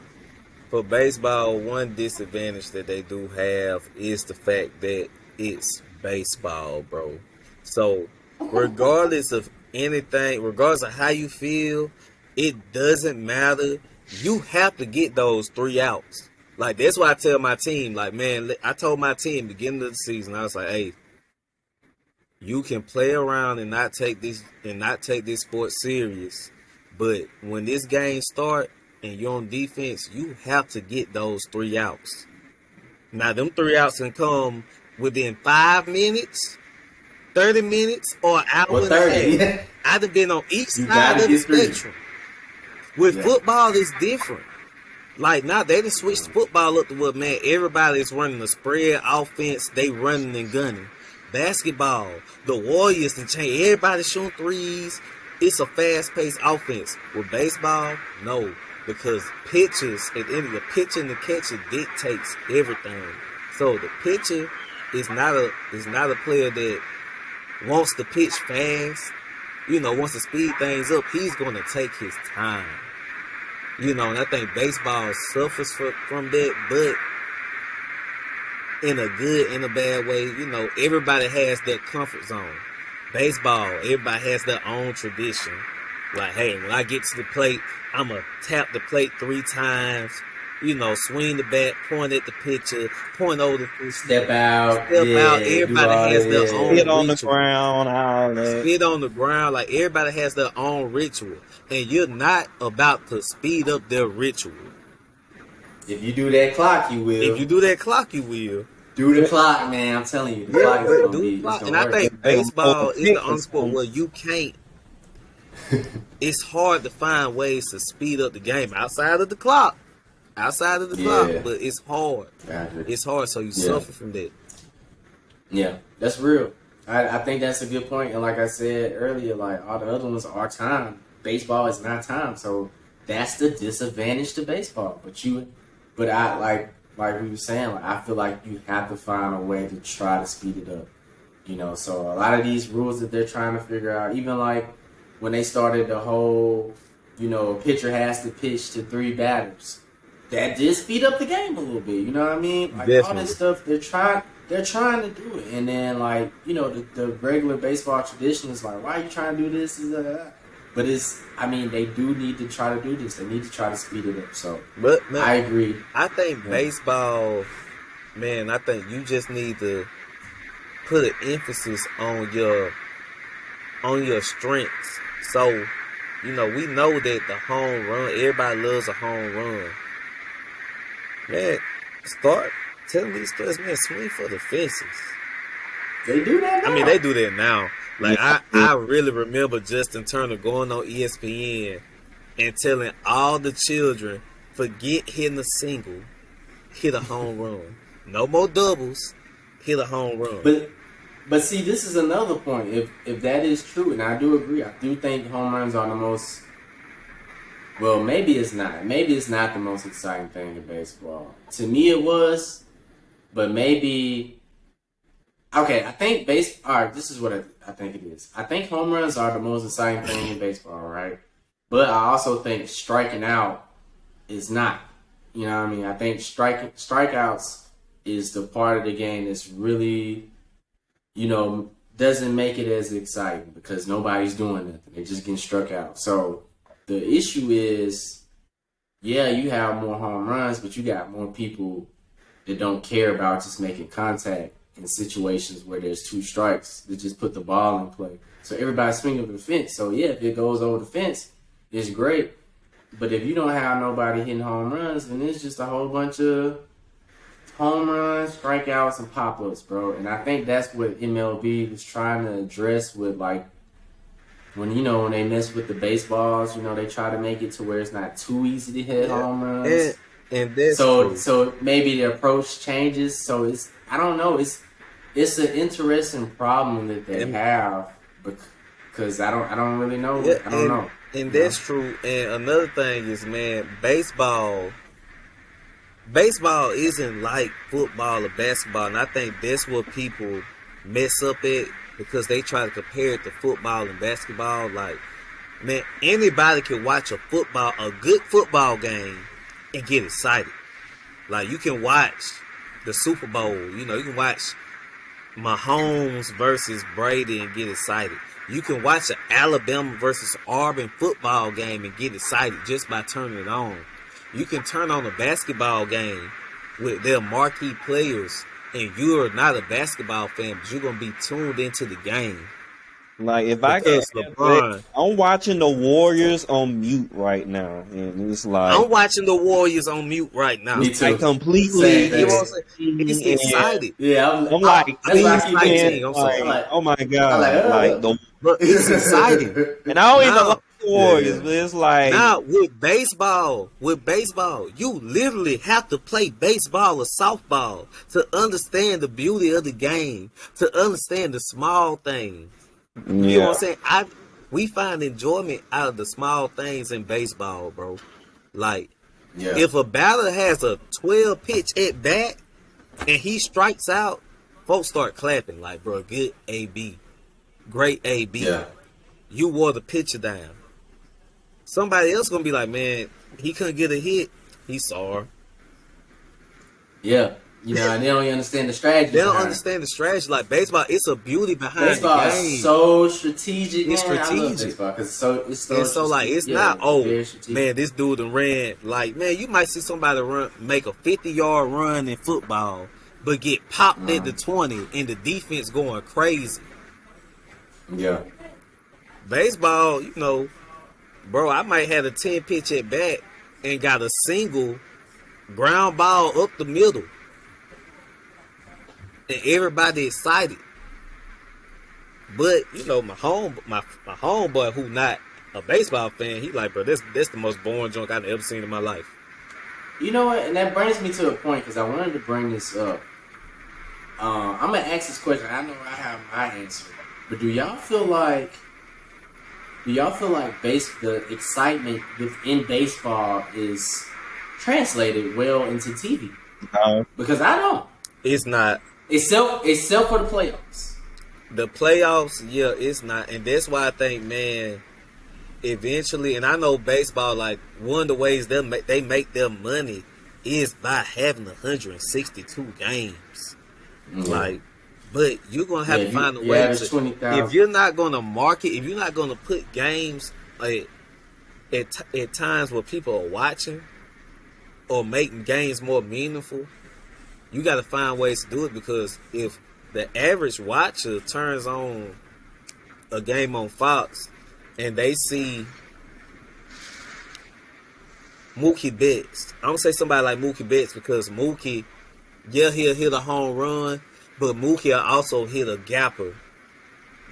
for baseball, one disadvantage that they do have is the fact that it's baseball, bro. So, regardless of anything, regardless of how you feel, it doesn't matter. You have to get those 3 outs. Like, that's why I tell my team, like, man, I told my team beginning of the season, I was like, hey, you can play around and not take this sport serious. But when this game start and you're on defense, you have to get those 3 outs. Now, them 3 outs can come within 5 minutes, 30 minutes, or an hour and a half. I'd have been on each side of the spectrum. With football, it's different. Like, now they done switched football up to what, man, everybody's running a spread offense. They running and gunning. Basketball, the Warriors done changed. Everybody shooting threes. It's a fast-paced offense. With baseball, no. Because pitchers, at the end of the pitcher and the catcher dictates everything. So the pitcher is not a player that wants to pitch fast, you know, wants to speed things up. He's going to take his time. You know, and I think baseball suffers from that, but in a good and a bad way. You know, everybody has that comfort zone. Baseball, everybody has their own tradition. Like, hey, when I get to the plate, I'm going to tap the plate 3 times. swing the bat, point at the pitcher, point over the pitcher, Step out, step out. do Everybody all has that, their yeah. own Sit on the ritual. ground, all that. Spit on the ground. Like, everybody has their own ritual. And you're not about to speed up their ritual. If you do that clock, you will. If you do that clock, you will. Do the clock, man. I'm telling you, the clock is But gonna do be. the clock. It's And gonna I work. think baseball is the only sport where you can't. It's hard to find ways to speed up the game outside of the clock. Outside of the clock, but it's hard. Gotcha. It's hard, so you suffer from that. Yeah, that's real. I think that's a good point. And like I said earlier, like all the other ones are time. Baseball is not time, so that's the disadvantage to baseball. But I like we were saying, like I feel like you have to find a way to try to speed it up. So a lot of these rules that they're trying to figure out, even like when they started the whole, pitcher has to pitch to 3 batters. That did speed up the game a little bit. You know what I mean? Like Definitely. all this stuff, they're trying to do it. And then like, the regular baseball tradition is like, why are you trying to do this? But they do need to try to do this. They need to try to speed it up. So But man, I agree. I think baseball, man, I think you just need to put an emphasis on your strengths. So, we know that the home run, everybody loves a home run. Man, start telling these players, man, swing for the fences. They do that now. I mean, they do that now. Like, I really remember Justin Turner going on ESPN and telling all the children, forget hitting a single, hit a home run. No more doubles, hit a home run. But see, this is another point. If that is true, and I do agree, I do think home runs are the most. Well, maybe it's not. Maybe it's not the most exciting thing in baseball. To me, it was, but maybe. Okay, I think All right, this is what I think it is. I think home runs are the most exciting thing in baseball, right? But I also think striking out is not. You know what I mean? I think strikeouts is the part of the game that's really, doesn't make it as exciting because nobody's doing nothing. They're just getting struck out. So the issue is, yeah, you have more home runs, but you got more people that don't care about just making contact in situations where there's 2 strikes. They just put the ball in play. So everybody's swinging over the fence. So yeah, if it goes over the fence, it's great. But if you don't have nobody hitting home runs, then it's just a whole bunch of home runs, strikeouts, and pop-ups, bro. And I think that's what MLB was trying to address with, like, when they mess with the baseballs, they try to make it to where it's not too easy to hit home runs. And that's so maybe the approach changes. So I don't know. It's an interesting problem that they have because I don't really know. I don't know. And that's true. And another thing is, man, baseball isn't like football or basketball. And I think that's what people mess up at because they try to compare it to football and basketball. Like, man, anybody can watch a good football game and get excited. Like, you can watch the Super Bowl. You can watch Mahomes versus Brady and get excited. You can watch an Alabama versus Auburn football game and get excited just by turning it on. You can turn on a basketball game with their marquee players, and you're not a basketball fan, but you're going to be tuned into the game. Like, if I Because can, LeBron, I'm watching the Warriors on mute right now, and it's like I'm watching the Warriors on mute right now. Me too. I completely. Same You know thing. what I'm saying? It's excited. Yeah, I'm like, that's why I keep excited. saying, I'm sorry. like, oh my god, like the, But it's exciting. and I don't even Now- like the Warriors, but it's like Now with baseball, you literally have to play baseball or softball to understand the beauty of the game, to understand the small things. You know what I'm saying? We find enjoyment out of the small things in baseball, bro. Like, if a batter has a 12 pitch at bat and he strikes out, folks start clapping like, bro, good AB. Great AB. Yeah. You wore the pitcher down. Somebody else gonna be like, man, he couldn't get a hit. He's sore. Yeah. You know, and they don't even understand the strategy. They don't behind it. understand the strategy. Like baseball, it's a beauty behind Baseball the game. is so strategic. It's man. I love strategic. baseball because it's so And so like it's not very strategic. man, this dude done ran like man, you might see somebody make a 50-yard run in football, but get popped at the 20 and the defense going crazy. Yeah. Baseball, you know, bro, I might have a 10 pitch at bat and got a single ground ball up the middle. And everybody excited. But, you know, my homeboy who not a baseball fan, he like, bro, that's the most boring junk I've ever seen in my life. You know what? And that brings me to a point because I wanted to bring this up. I'm going to ask this question. I know I have my answer. But do y'all feel like the excitement within baseball is translated well into TV? No. Because I don't. It's not. Except for the playoffs. The playoffs, yeah, it's not. And that's why I think, man, eventually, and I know baseball, like, one of the ways they make their money is by having 162 games. Mm-hmm. Like, but you're going to have to find a way to, if you're not going to market, if you're not going to put games like at times where people are watching or making games more meaningful, you got to find ways to do it, because if the average watcher turns on a game on Fox and they see Mookie Betts, I'm going to say somebody like Mookie Betts, because Mookie, yeah, he'll hit a home run, but Mookie also hit a gapper.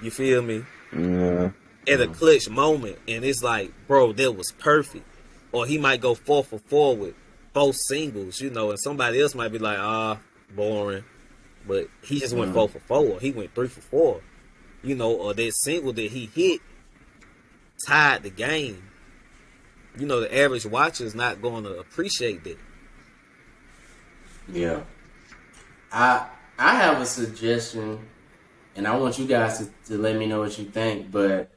You feel me? Yeah. At a clutch moment. And it's like, bro, that was perfect. Or he might go 4 for 4 with 4 singles, you know, and somebody else might be like, boring. But he just went 4 for 4. He went 3 for 4. You know, or that single that he hit tied the game. You know, the average watcher is not going to appreciate that. Yeah. I have a suggestion, and I want you guys to let me know what you think, but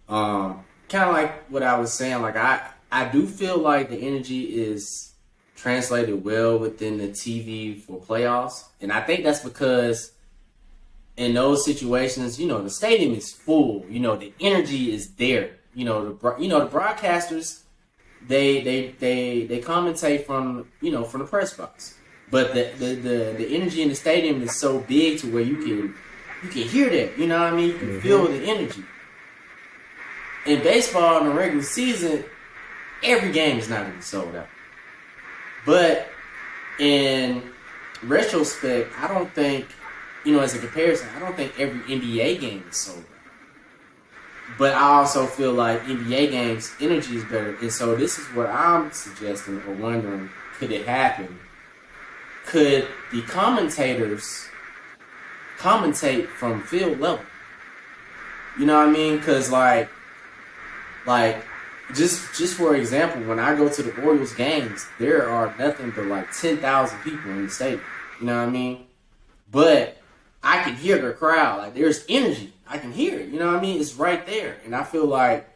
kind of like what I was saying, like I do feel like the energy is translated well within the TV for playoffs, and I think that's because in those situations, you know, the stadium is full, you know, the energy is there, you know, the broadcasters, they commentate from the press box. But the energy in the stadium is so big to where you can hear that. You know what I mean? You can feel the energy. In baseball, in the regular season, every game is not even sold out. But in retrospect, I don't think, as a comparison, I don't think every NBA game is sold out. But I also feel like NBA games, energy is better. And so this is what I'm suggesting or wondering, could it happen? Could the commentators commentate from field level? You know what I mean? Because like just for example, when I go to the Orioles games, there are nothing but like 10,000 people in the stadium. You know what I mean? But I can hear the crowd. Like, there's energy. I can hear it. You know what I mean? It's right there. And I feel like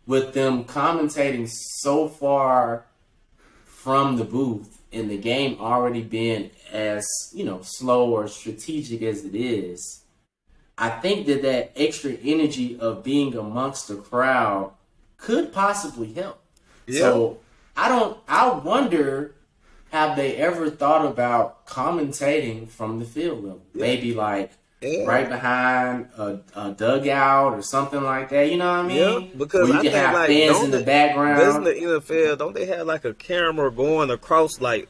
with them commentating so far from the booth, and the game already being as, slow or strategic as it is, I think that extra energy of being amongst the crowd could possibly help. Yeah. So I wonder, have they ever thought about commentating from the field level? Yeah. Maybe like right behind a dugout or something like that. You know what I mean? Yeah, because where you can have fans in the background. Doesn't the NFL, don't they have like a camera going across, like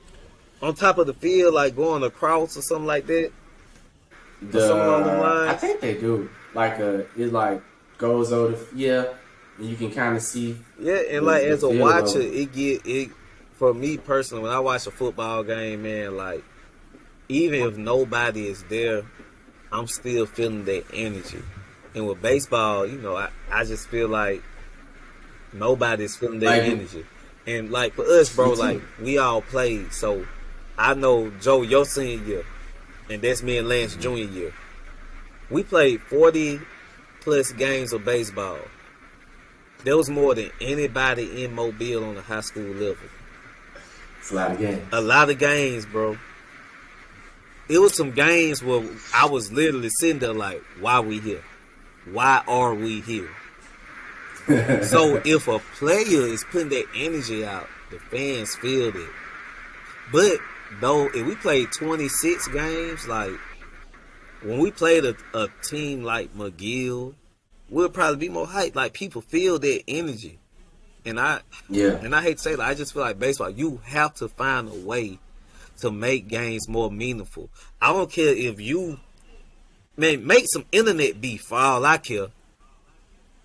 on top of the field, like going across or something like that? Something along the line? I think they do. Like it like goes over and you can kind of see. Yeah, and like as a watcher, it for me personally, when I watch a football game, man, like even if nobody is there, I'm still feeling that energy. And with baseball, I just feel like nobody's feeling that energy. And like for us, bro, like we all played. So I know, Joe, your senior year, and that's me and Lance junior year. We played 40 plus games of baseball. There was more than anybody in Mobile on the high school level. It's a lot of games. A lot of games, bro. it was some games where I was literally sitting there like, why we here? Why are we here? So if a player is putting that energy out, the fans feel it. But though, if we played 26 games, like when we played a team like McGill, we'll probably be more hyped. Like people feel that energy, and I hate to say that, I just feel like baseball, you have to find a way to make games more meaningful. I don't care if you make some internet beef for all I care.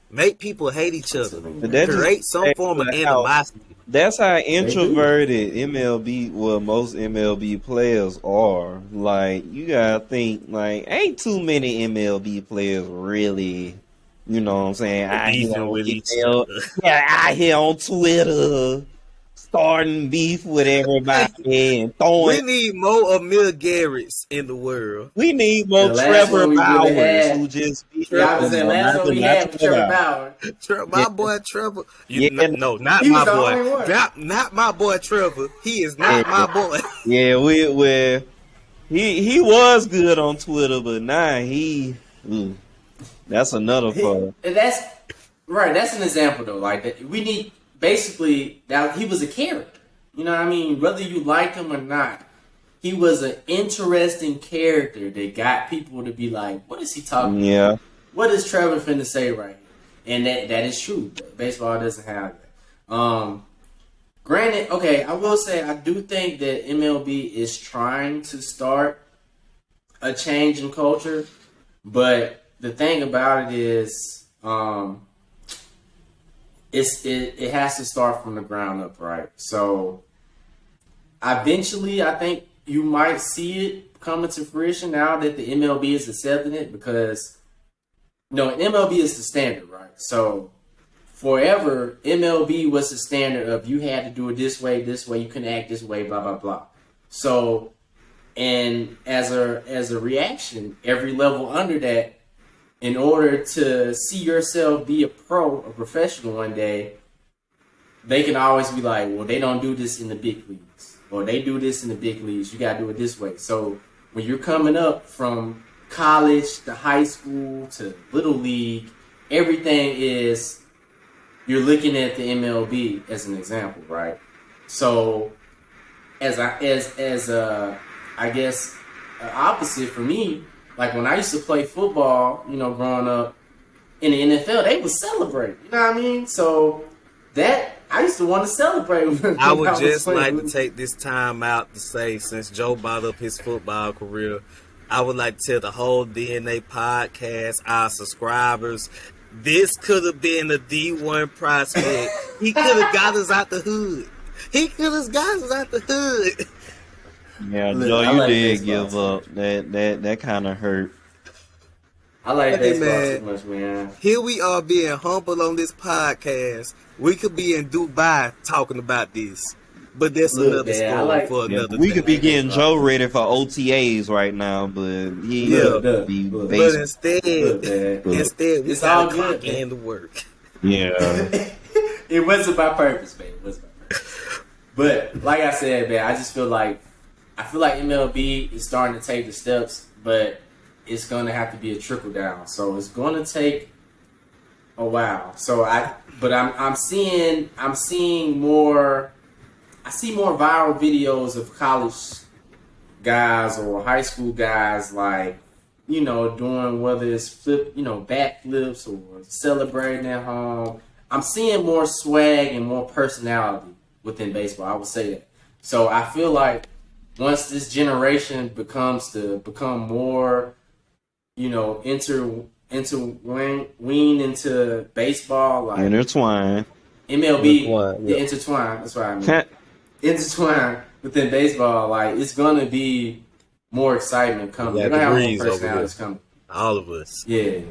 Make people hate each other. But that just Create some form of animosity. That's how introverted MLB, well, most MLB players are. Like, you gotta think, like, ain't too many MLB players really, you know what I'm saying, out here on Twitter, starting beef with everybody and We throwing. need more Amir Garrett's in the world. We need more The last Trevor one we really Bauers had- who just be Yeah, I was saying last one we had was Trevor Bauer. My boy Trevor. Yeah. No, not He my was the only boy. one. Not my boy Trevor. He is not my boy. Yeah, he was good on Twitter, but now that's another part. And that's right. That's an example though. Like that, we need basically that he was a character. You know what I mean? Whether you liked him or not, he was an interesting character that got people to be like, "What is he talking? Yeah. About? What is Trevor finna say right here?" And that is true. Baseball doesn't have that. Granted, okay, I will say I do think that MLB is trying to start a change in culture, but the thing about it is, it has to start from the ground up, right? So eventually, I think you might see it coming to fruition now that the MLB is accepting it, because MLB is the standard, right? So forever, MLB was the standard of you had to do it this way, you couldn't act this way, blah blah blah. So, and as a reaction, every level under that, in order to see yourself be a professional one day, they can always be like, well, they don't do this in the big leagues, or they do this in the big leagues. You gotta do it this way. So when you're coming up from college to high school to little league, everything is, you're looking at the MLB as an example, right? So as I guess opposite for me, like when I used to play football, growing up in the NFL, they would celebrate. You know what I mean? So that I used to want to celebrate. I would just like to take this time out to say, since Joe brought up his football career, I would like to tell the whole DNA podcast, our subscribers, this could have been a D1 prospect. He could have got us out the hood. Yeah, Look, Joe, I you like did baseball give too. up. That kind of hurt. I like Hey, baseball man. too much, man. Here we are being humble on this podcast. We could be in Dubai talking about this. But that's Look, another man, I story like- for Yeah, another we day. could be getting Joe ready for OTAs right now, but he Yeah. be Look. But baseball. instead, Look, man. Look. we It's all gotta good, clock man. in to work. Yeah. It wasn't by purpose, man. It wasn't by purpose. But like I said, man, I feel like MLB is starting to take the steps, but it's gonna have to be a trickle down. So it's gonna take a while. I'm seeing more. I see more viral videos of college guys or high school guys, like, doing, whether it's backflips or celebrating at home. I'm seeing more swag and more personality within baseball. I would say that. So I feel like once this generation become more, wean into baseball, like Intertwine. MLB, Intertwine, yeah. intertwine. That's what I mean. Intertwine within baseball, like, it's gonna be more excitement coming. We We're got gonna have more degrees over personalities coming. All of us. Yeah.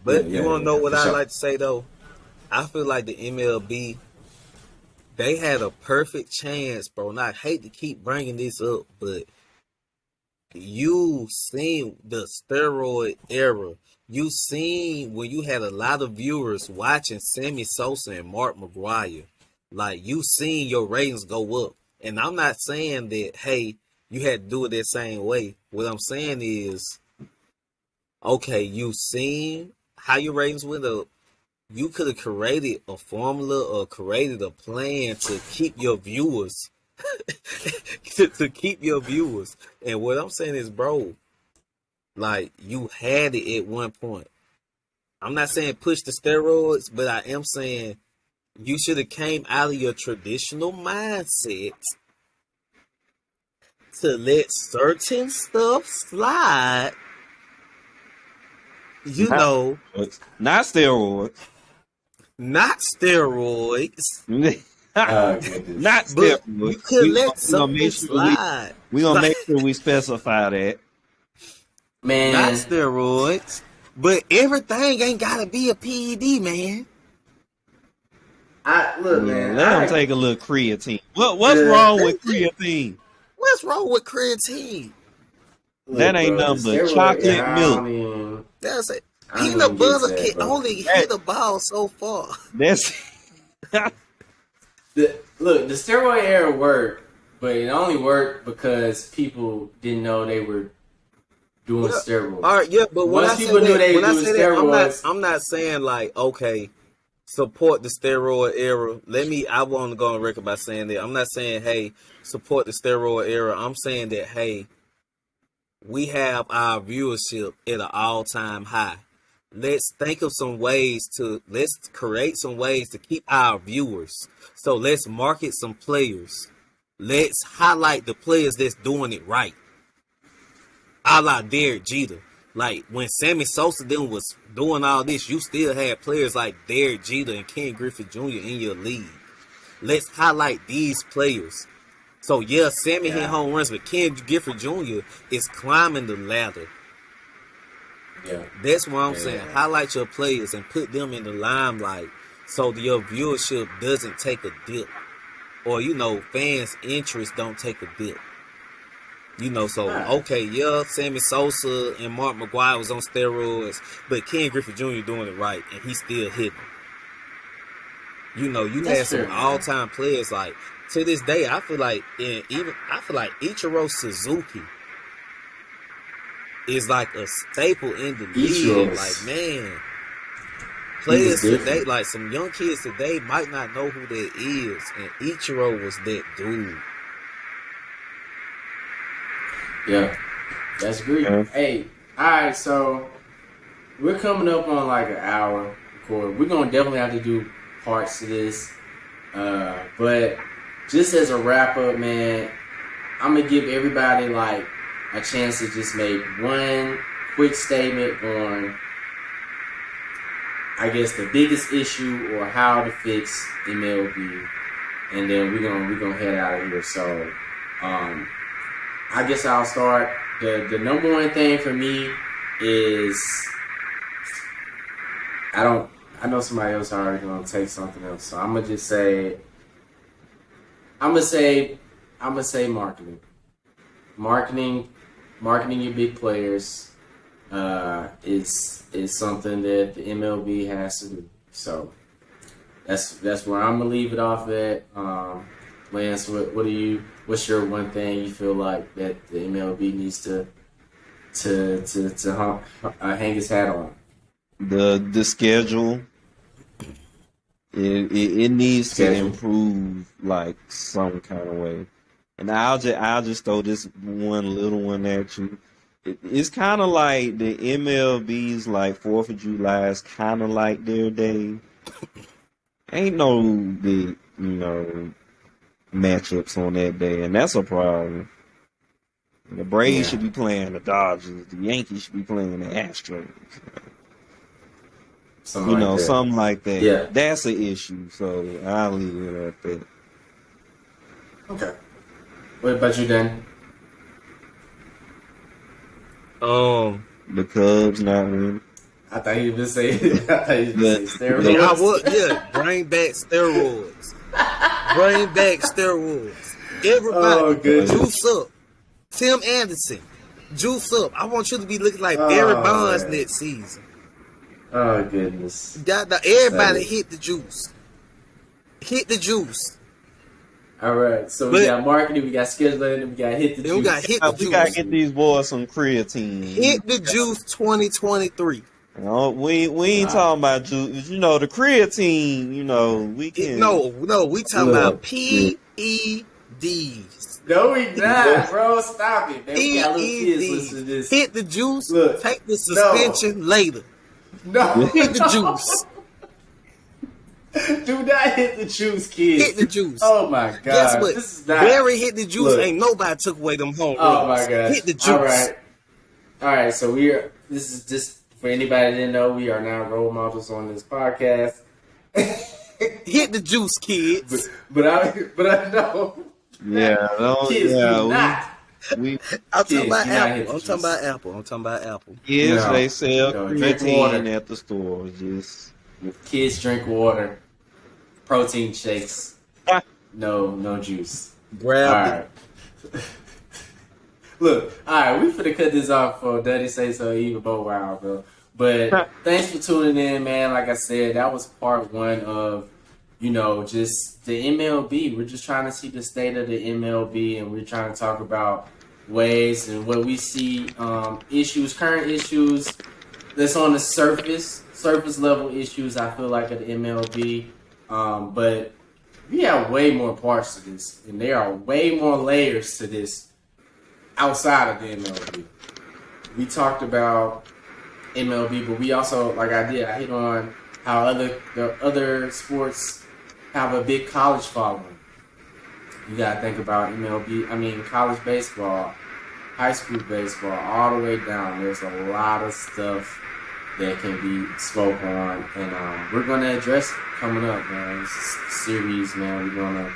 But Yeah, you want to know yeah, what for I sure. like to say, though? I feel like the MLB, they had a perfect chance, bro. And I hate to keep bringing this up, but you seen the steroid era. You seen when you had a lot of viewers watching Sammy Sosa and Mark McGwire. Like, you seen your ratings go up. And I'm not saying that, hey, you had to do it that same way. What I'm saying is, okay, you seen how your ratings went up. You could have created a formula or created a plan to keep your viewers, to keep your viewers. And what I'm saying is, bro, like you had it at one point. I'm not saying push the steroids, but I am saying you should have came out of your traditional mindset to let certain stuff slide. You know, not steroids. not steroids. Not But steroids. you could let something slide. We're gonna make sure we specify that. Man, Not steroids. But everything ain't gotta be a PED, man. man. Let them take a little creatine. What's wrong with creatine? What's wrong with creatine? That ain't nothing but chocolate milk. That's it. Peanut butter can only hit a ball so far. That's the steroid era worked, but it only worked because people didn't know they were doing steroids. All right, yeah, but when I say that, I'm not saying like, okay, support the steroid era. I want to go on record by saying that. I'm not saying, hey, support the steroid era. I'm saying that, hey, we have our viewership at an all-time high. Let's think of let's create some ways to keep our viewers. So let's market some players. Let's highlight the players that's doing it right. A la Derek Jeter. Like when Sammy Sosa then was doing all this, you still had players like Derek Jeter and Ken Griffey Jr. in your league. Let's highlight these players. So yeah, Sammy hit home runs, but Ken Griffey Jr. is climbing the ladder. Yeah. That's what I'm saying. Highlight your players and put them in the limelight so your viewership doesn't take a dip. Or, fans' interest don't take a dip. Okay, Sammy Sosa and Mark McGwire was on steroids, but Ken Griffey Jr. doing it right, and he still hitting. You had some all-time players like to this day. I feel like Ichiro Suzuki is like a staple in the league. Like, man, players today, like some young kids today, might not know who that is, and Ichiro was that dude. Yeah, that's great. Hey, all right, so we're coming up on like an hour record. We're gonna definitely have to do parts to this, but just as a wrap up, man, I'm gonna give everybody like a chance to just make one quick statement on, I guess, the biggest issue or how to fix MLB, and then we're gonna head out of here. So, I guess I'll start. The number one thing for me is I know somebody else already gonna take something else, so I'm gonna say marketing. Marketing your big players is something that the MLB has to do. So that's where I'm gonna leave it off at. Lance, what's your one thing you feel like that the MLB needs to hang his hat on? The schedule. It needs to improve like some kind of way. And I'll just throw this one little one at you. It's kind of like the MLB's like 4th of July is kind of like their day. Ain't no big, matchups on that day, and that's a problem. The Braves should be playing the Dodgers. The Yankees should be playing the Astros. Something like that. Yeah. That's an issue, so I'll leave it at that. Okay. What about you, Dan? The Cubs not winning. I thought you were saying steroids. Bring back steroids. Bring back steroids. Everybody, juice up. Tim Anderson, juice up. I want you to be looking like Barry Bonds next season. Oh, goodness. Everybody hit the juice. Hit the juice. All right. So we got marketing, we got scheduling, and we got hit the Then we juice. got hit the We juice. gotta get these boys some creatine. Hit the juice 2023. No, we ain't talking about juice. You know, the creatine. You know, we can. No, we talking about PEDs. No, we not, bro. Stop it, man. We got little kids listening to this. Hit the juice. Look, take the suspension later. No. Hit the juice. Do not hit the juice, kids. Hit the juice. Oh my god. Guess what? This is not. Barry hit the juice. Look. Ain't nobody took away them home Oh runs. my god. Hit the juice. All right. So this is just for anybody that didn't know, we are now role models on this podcast. Hit the juice, kids. But I know. Yeah, no, Kids do not. we I'm talking Kids, about do not hit Apple. the I'm talking juice. about Apple. I'm talking about Apple. kids No. they sell No, drink water. creatine at the store. Just Kids drink water, protein shakes. No juice. Grab All right. Look, all right, we finna cut this off for Daddy Say So even more wild, bro. But thanks for tuning in, man. Like I said, that was part one of, just the MLB. We're just trying to see the state of the MLB, and we're trying to talk about ways and what we see, current issues that's on the surface level issues, I feel like, of the MLB. But we have way more parts to this, and there are way more layers to this outside of the MLB. We talked about MLB, but we also, I hit on how the other sports have a big college following. You gotta think about MLB, college baseball, high school baseball, all the way down. There's a lot of stuff that can be spoke on, and we're gonna address it coming up, man. This series, man, we're gonna,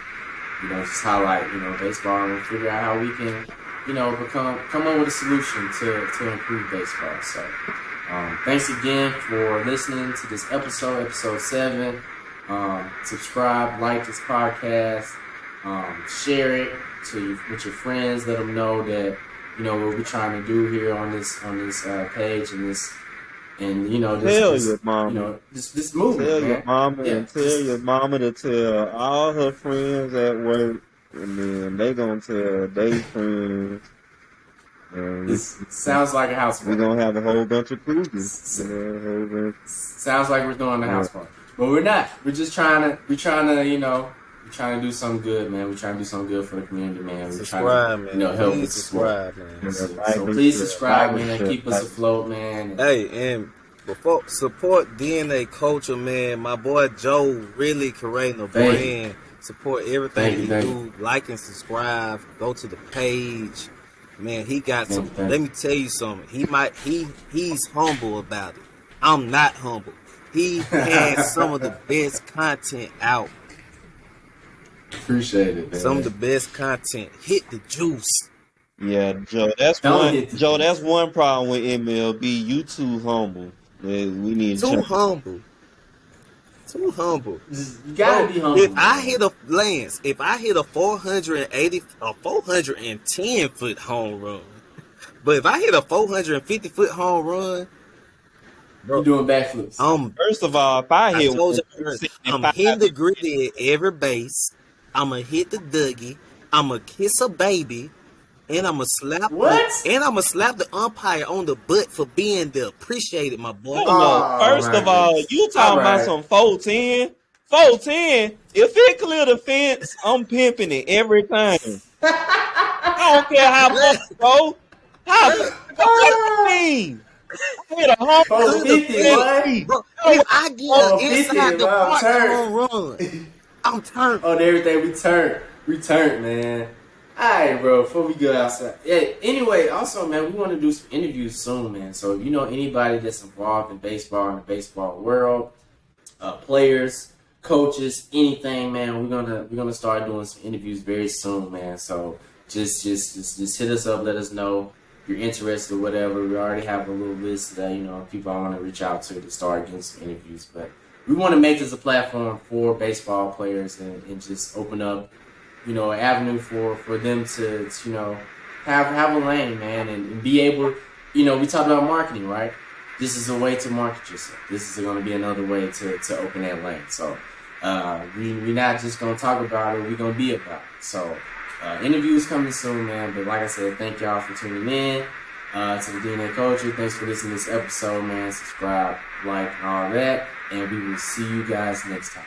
just highlight, baseball and figure out how we can, come up with a solution to improve baseball. So, thanks again for listening to this episode 7. Subscribe, like this podcast, share it with your friends. Let them know that what we're trying to do here on this page and this. And tell your mama, this movement. tell man. your mama, Yeah. and tell your mama to tell all her friends at work, and then they gonna tell their friends. And This sounds like a house we're party. gonna have a whole bunch of cookies. Sounds like we're doing a house party, but we're not. We're just trying to. We're trying to do something good, man. We're trying to do something good for the community, man. We're Subscribe, trying to, man. help Please with support. subscribe, man. So please subscribe, man. Keep us afloat, man. Hey, and before support DNA culture, man. My boy Joe really creating a Thank brand. Support everything Thank he you. do. Like and subscribe. Go to the page. Man, he got some. Thank you. Let me tell you something. He's humble about it. I'm not humble. He has some of the best content out. Appreciate it, man. Some of the best content. Hit the juice. Yeah, Joe. That's Don't one. get to- Joe, that's one problem with MLB. You too humble. We need Too to. humble. Too humble. You gotta be humble. If I hit a 480, a 410 foot home run, but if I hit a 450 foot home run, you doing backflips. First of all, if I I hit told you, I'm 165, hitting the gritty at every base. I'm gonna hit the Dougie. I'm gonna kiss a baby, and I'm gonna slap. What? And I'm gonna slap the umpire on the butt for being there. Appreciate it, my boy. Hold on. Oh, First my of all, goodness. you talking All right. about some 410? 410? If it clear the fence, I'm pimping it every time. I don't care how much, bro. What do you mean? I hit a home run. 450, what? Bro, if I get Oh, inside 50, the wow, park turn. home run, I'm turned. On everything, we turned, man. Alright, bro, before we go outside. Yeah, anyway, also, man, we want to do some interviews soon, man. So if you know anybody that's involved in baseball, in the baseball world, players, coaches, anything, man, we're gonna start doing some interviews very soon, man. So just hit us up, let us know if you're interested or whatever. We already have a little list that, people I want to reach out to start getting some interviews. But we want to make this a platform for baseball players and just open up, an avenue for them to have a lane, man, and be able, we talked about marketing, right? This is a way to market yourself. This is going to be another way to open that lane. So We not just gonna talk about it, we gonna be about it. So interviews coming soon, man. But like I said, thank y'all for tuning in to the DNA Culture. Thanks for listening to this episode, man. Subscribe, like, all that, and we will see you guys next time.